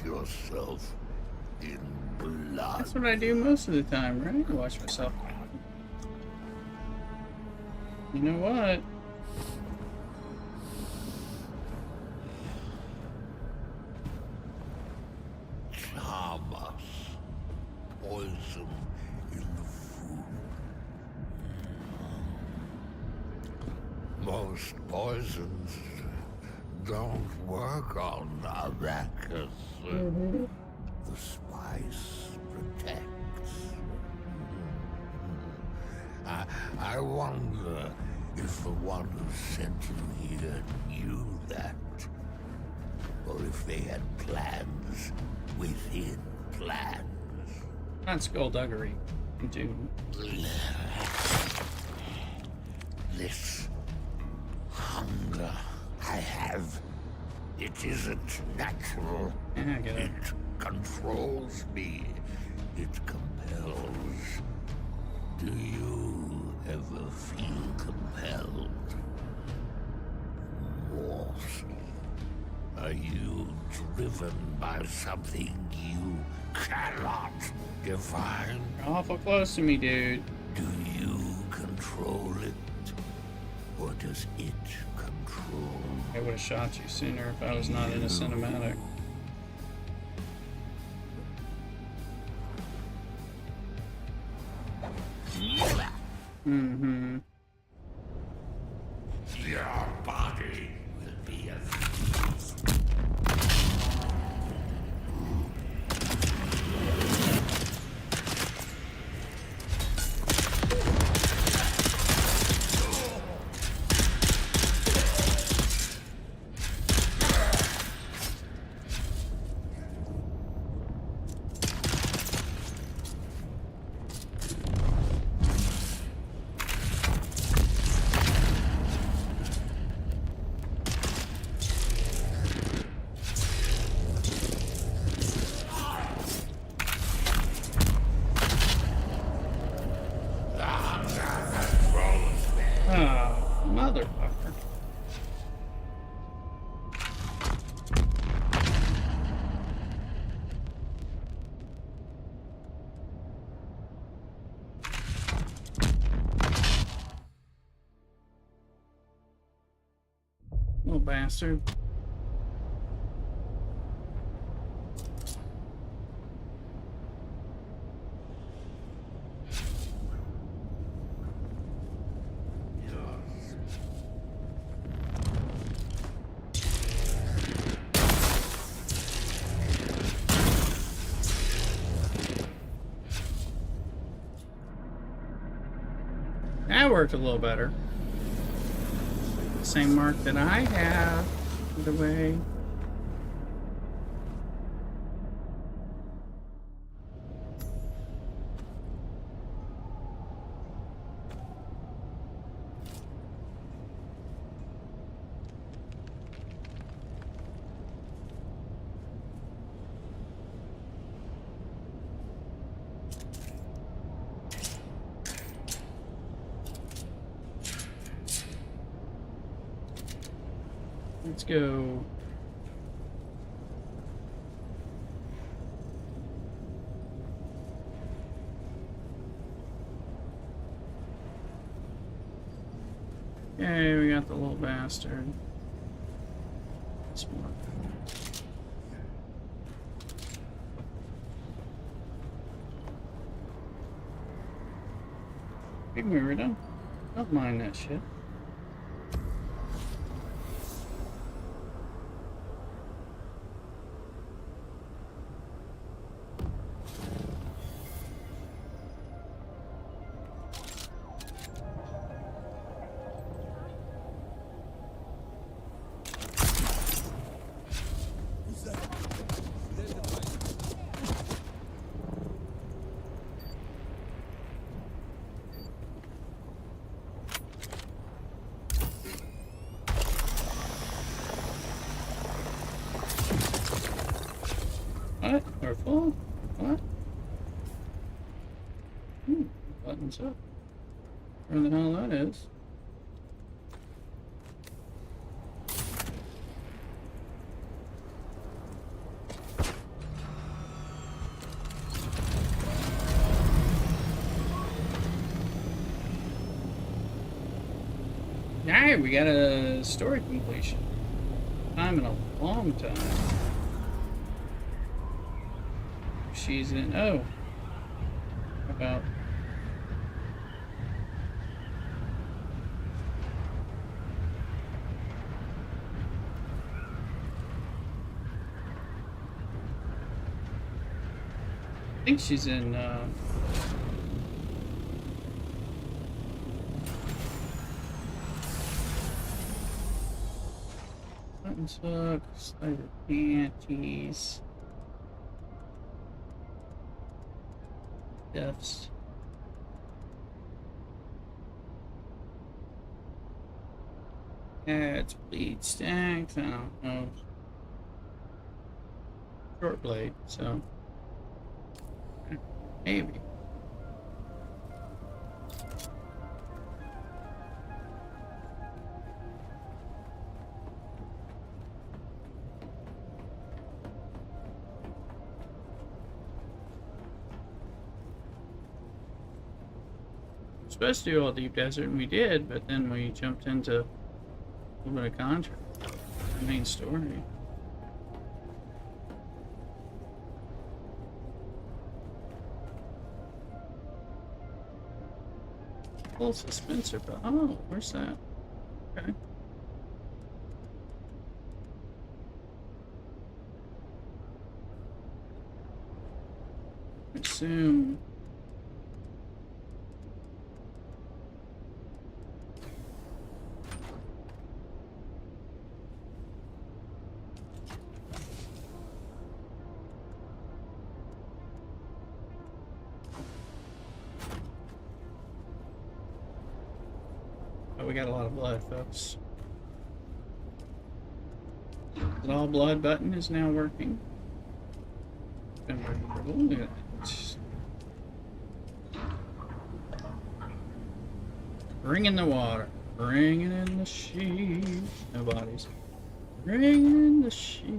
Speaker 4: Yourself in blood.
Speaker 1: That's what I do most of the time, right? Wash myself. You know what?
Speaker 4: Chamas. Poison in the food. Most poisons don't work on Arrakis. The spice protects. I wonder if the one who sent you here knew that. Or if they had plans
Speaker 5: within plans.
Speaker 1: Not skullduggery. Dune.
Speaker 5: This hunger I have, it isn't natural.
Speaker 1: Yeah, I get it.
Speaker 5: It controls me. It compels. Do you ever feel compelled? More so. Are you driven by something you cannot define?
Speaker 1: You're awful close to me, dude.
Speaker 5: Do you control it? Or does it control?
Speaker 1: I would have shot you sooner if I was not in a cinematic. Mm-hmm.
Speaker 5: Your body will be a
Speaker 1: Oh, motherfucker. Little bastard. That worked a little better. Same mark that I have, by the way. Let's go. Okay, we got the little bastard. Smart. Big Murder. Don't mind that shit. What? We're full? What? Buttons up. Where the hell that is? Alright, we got a story completion. Time in a long time. She's in. Oh. About. I think she's in. Buttons hook, slider panties. deaths. Adds bleed stacks. I don't know. Short blade, so maybe. Supposed to do all deep desert, and we did, but then we jumped into a little bit of contract. The main story. Full suspensor, but oh, where's that? Okay. Assume. We got a lot of blood, folks. The all blood button is now working. Been working for a little bit. Bringing the water. Bringing in the sheep. No bodies. Bringing in the sheep.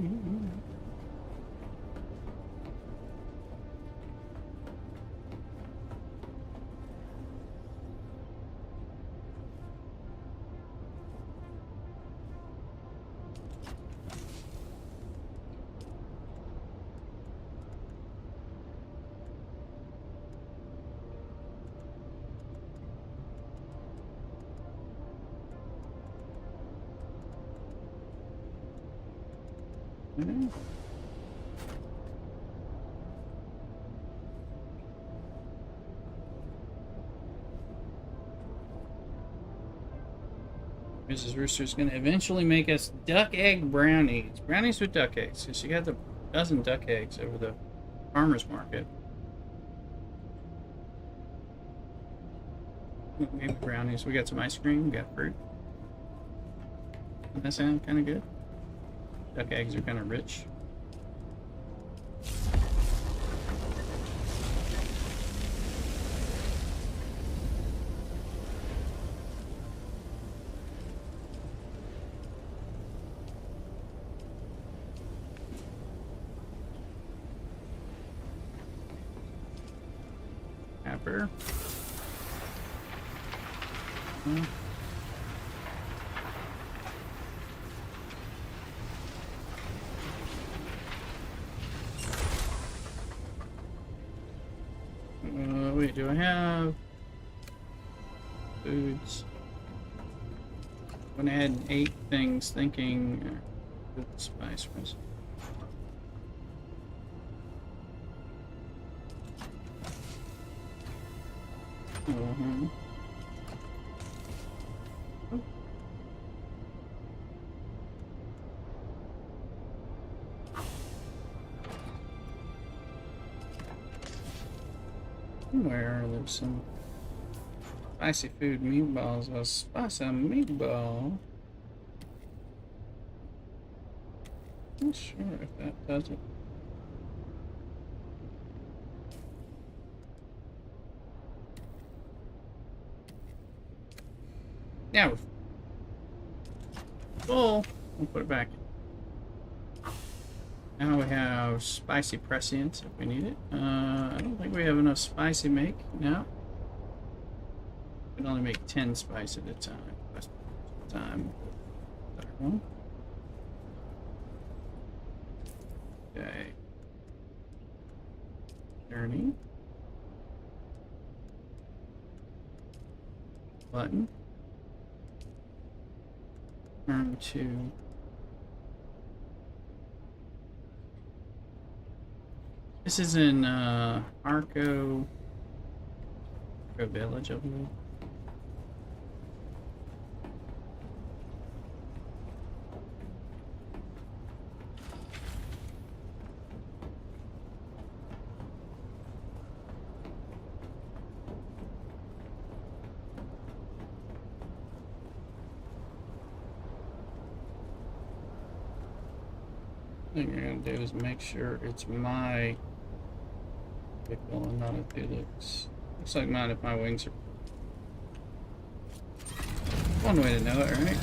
Speaker 1: Mrs. Rooster's gonna eventually make us duck egg brownies. Brownies with duck eggs. So she got the dozen duck eggs over the farmer's market. Maybe brownies. We got some ice cream. We got fruit. Doesn't that sound kind of good? Duck eggs are kind of rich. Pepper. Wait, do I have foods? Went ahead and ate things thinking good spice was. Where there's some spicy food meatballs. A spicy meatball. Not sure if that does it. Yeah, we're full. We'll put it back. Now we have spicy prescience if we need it. I don't think we have enough spice to make. No. We can only make 10 spice at a time. That's time. Okay. Journey. Button. Turn to. This is in Arco Village, I believe. thing you're gonna do is make sure it's my vehicle and not a Felix. Looks like mine if my wings are. One way to know it, right?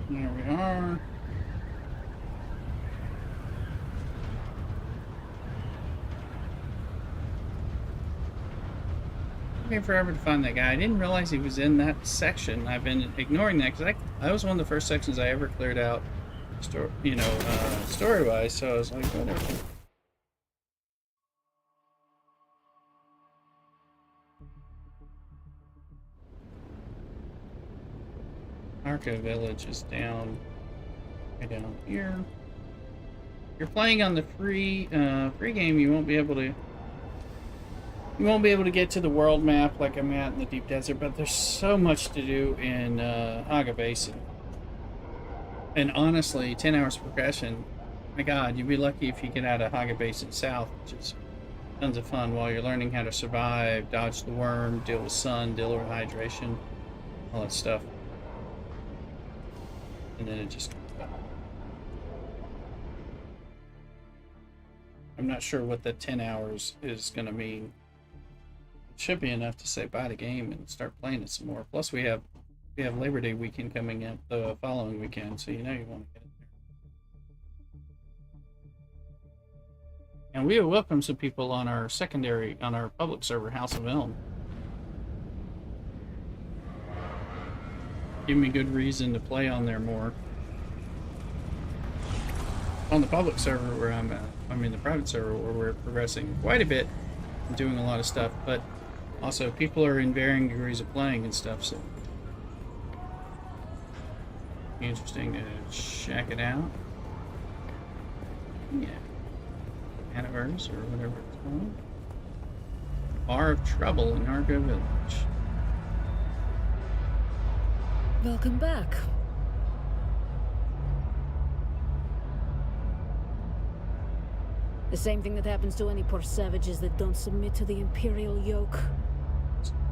Speaker 1: There we are. Took me forever to find that guy. I didn't realize he was in that section. I've been ignoring that because that was one of the first sections I ever cleared out, story-wise. So I was like, whatever. Arca Village is down, right down here. If you're playing on the free game, you won't be able to get to the world map like I'm at in the deep desert. But there's so much to do in Haga Basin, and honestly, 10 hours progression. My God, you'd be lucky if you get out of Haga Basin South, which is tons of fun while you're learning how to survive, dodge the worm, deal with sun, deal with hydration, all that stuff. And then it just comes back. I'm not sure what the 10 hours is going to mean. It should be enough to say buy the game and start playing it some more. Plus we have Labor Day weekend coming up the following weekend, so you know you want to get it there. And we have welcomed some people on our public server, House of Elm. Give me good reason to play on there more. On the public server where I'm at, the private server where we're progressing quite a bit and doing a lot of stuff, but also people are in varying degrees of playing and stuff, so interesting to check it out. Yeah. Anniversary or whatever it's called. Bar of Trouble in Arca Village.
Speaker 6: Welcome back. The same thing that happens to any poor savages that don't submit to the Imperial yoke.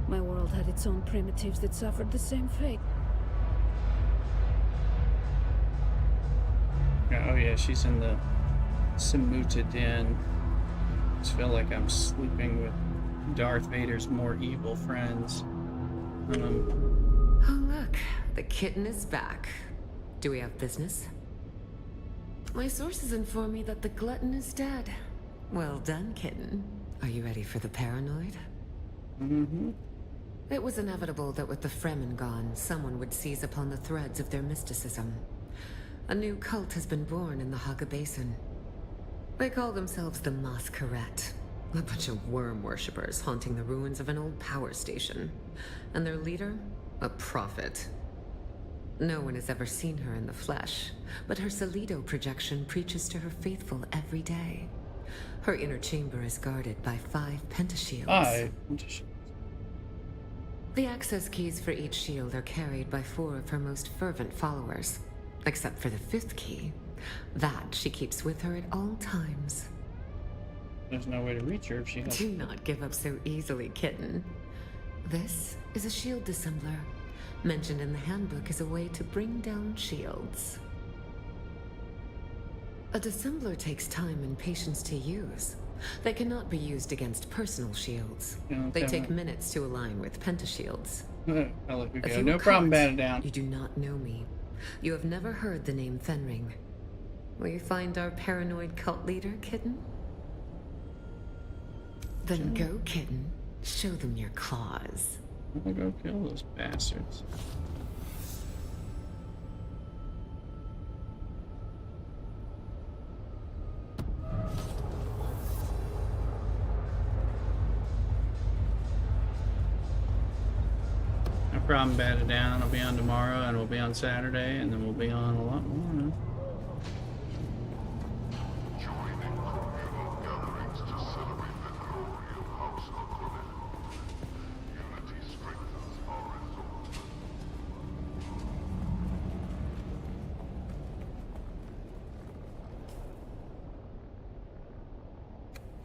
Speaker 6: My world had its own primitives that suffered the same fate.
Speaker 1: Oh yeah, she's in the Samuta Den. I just feel like I'm sleeping with Darth Vader's more evil friends.
Speaker 7: Oh look, the kitten is back. Do we have business? My sources inform me that the glutton is dead. Well done, kitten. Are you ready for the paranoid?
Speaker 1: Mm-hmm.
Speaker 7: It was inevitable that with the Fremen gone, someone would seize upon the threads of their mysticism. A new cult has been born in the Haga Basin. They call themselves the Masquerette. A bunch of worm worshippers haunting the ruins of an old power station. And their leader? A prophet. No one has ever seen her in the flesh, but her Solido projection preaches to her faithful every day. Her inner chamber is guarded by 5 pentashields. The access keys for each shield are carried by 4 of her most fervent followers, except for the 5th key. That she keeps with her at all times.
Speaker 1: There's no way to reach her if she has...
Speaker 7: Do not give up so easily, kitten. This is a shield dissembler, mentioned in the handbook as a way to bring down shields. A dissembler takes time and patience to use. They cannot be used against personal shields. They take minutes to align with pentashields.
Speaker 1: Okay, no problem, bat it down.
Speaker 7: You do not know me. You have never heard the name Fenring. Will you find our paranoid cult leader, kitten? Then go, kitten. Show them your claws.
Speaker 1: I'm gonna go kill those bastards. problem batted down. I'll be on tomorrow, and we'll be on Saturday, and then we'll be on a lot more.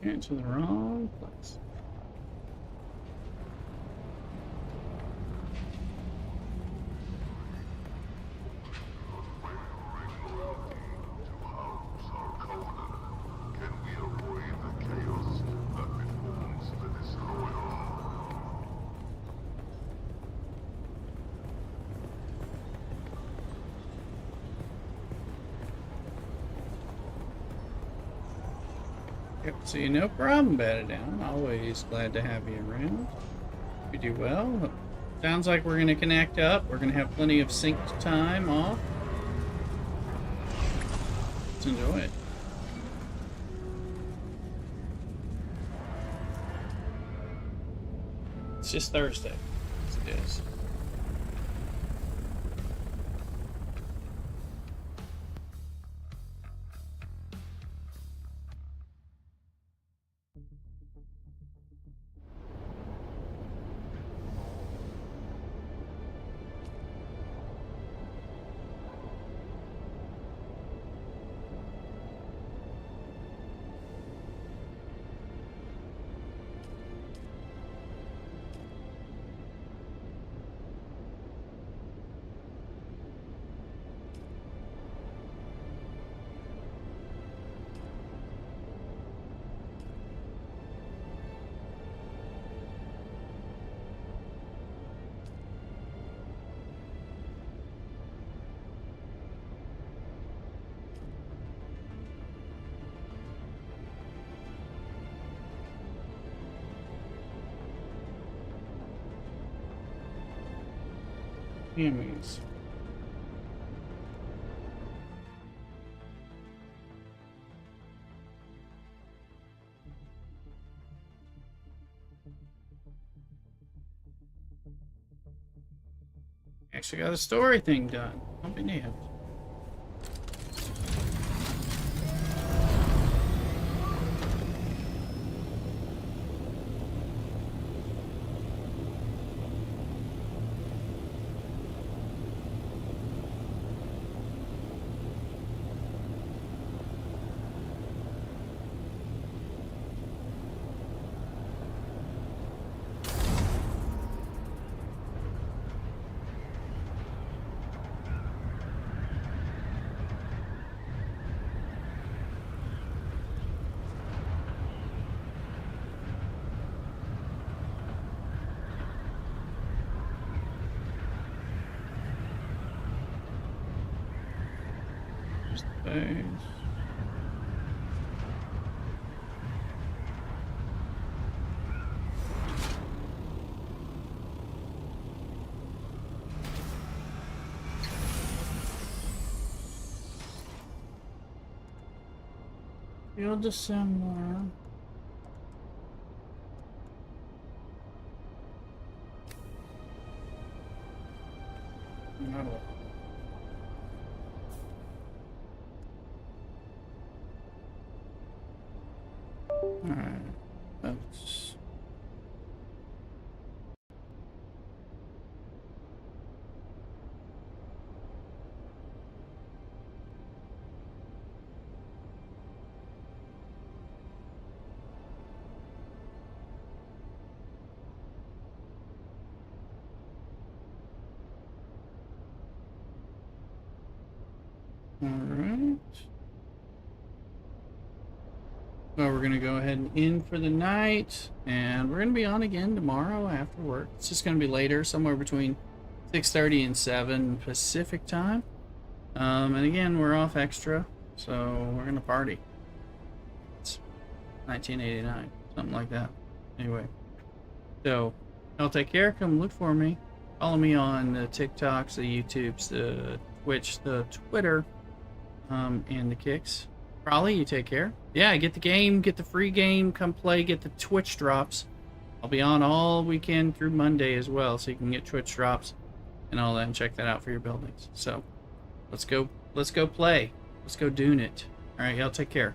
Speaker 1: Get to the wrong place. Yep, see, no problem, batted down. Always glad to have you around. You do well. Sounds like we're going to connect up. We're going to have plenty of synced time off. Let's enjoy it. It's just Thursday. Yes, it is. Enemies. Actually got a story thing done. I'll be damned. Space. Field assembler. Not alright, that's alright. Well, we're going to go ahead and end for the night, and we're going to be on again tomorrow after work. It's just going to be later, somewhere between 6:30 and 7 Pacific time. And again, we're off extra, so we're going to party. It's 1989, something like that. Anyway, so y'all take care. Come look for me. Follow me on the TikToks, the YouTubes, the Twitch, the Twitter, and the Kicks. Raleigh, you take care. Yeah, get the game, get the free game, come play, get the Twitch drops. I'll be on all weekend through Monday as well, so you can get Twitch drops and all that, and check that out for your buildings. So let's go play. Let's go Dune it. All right, y'all take care.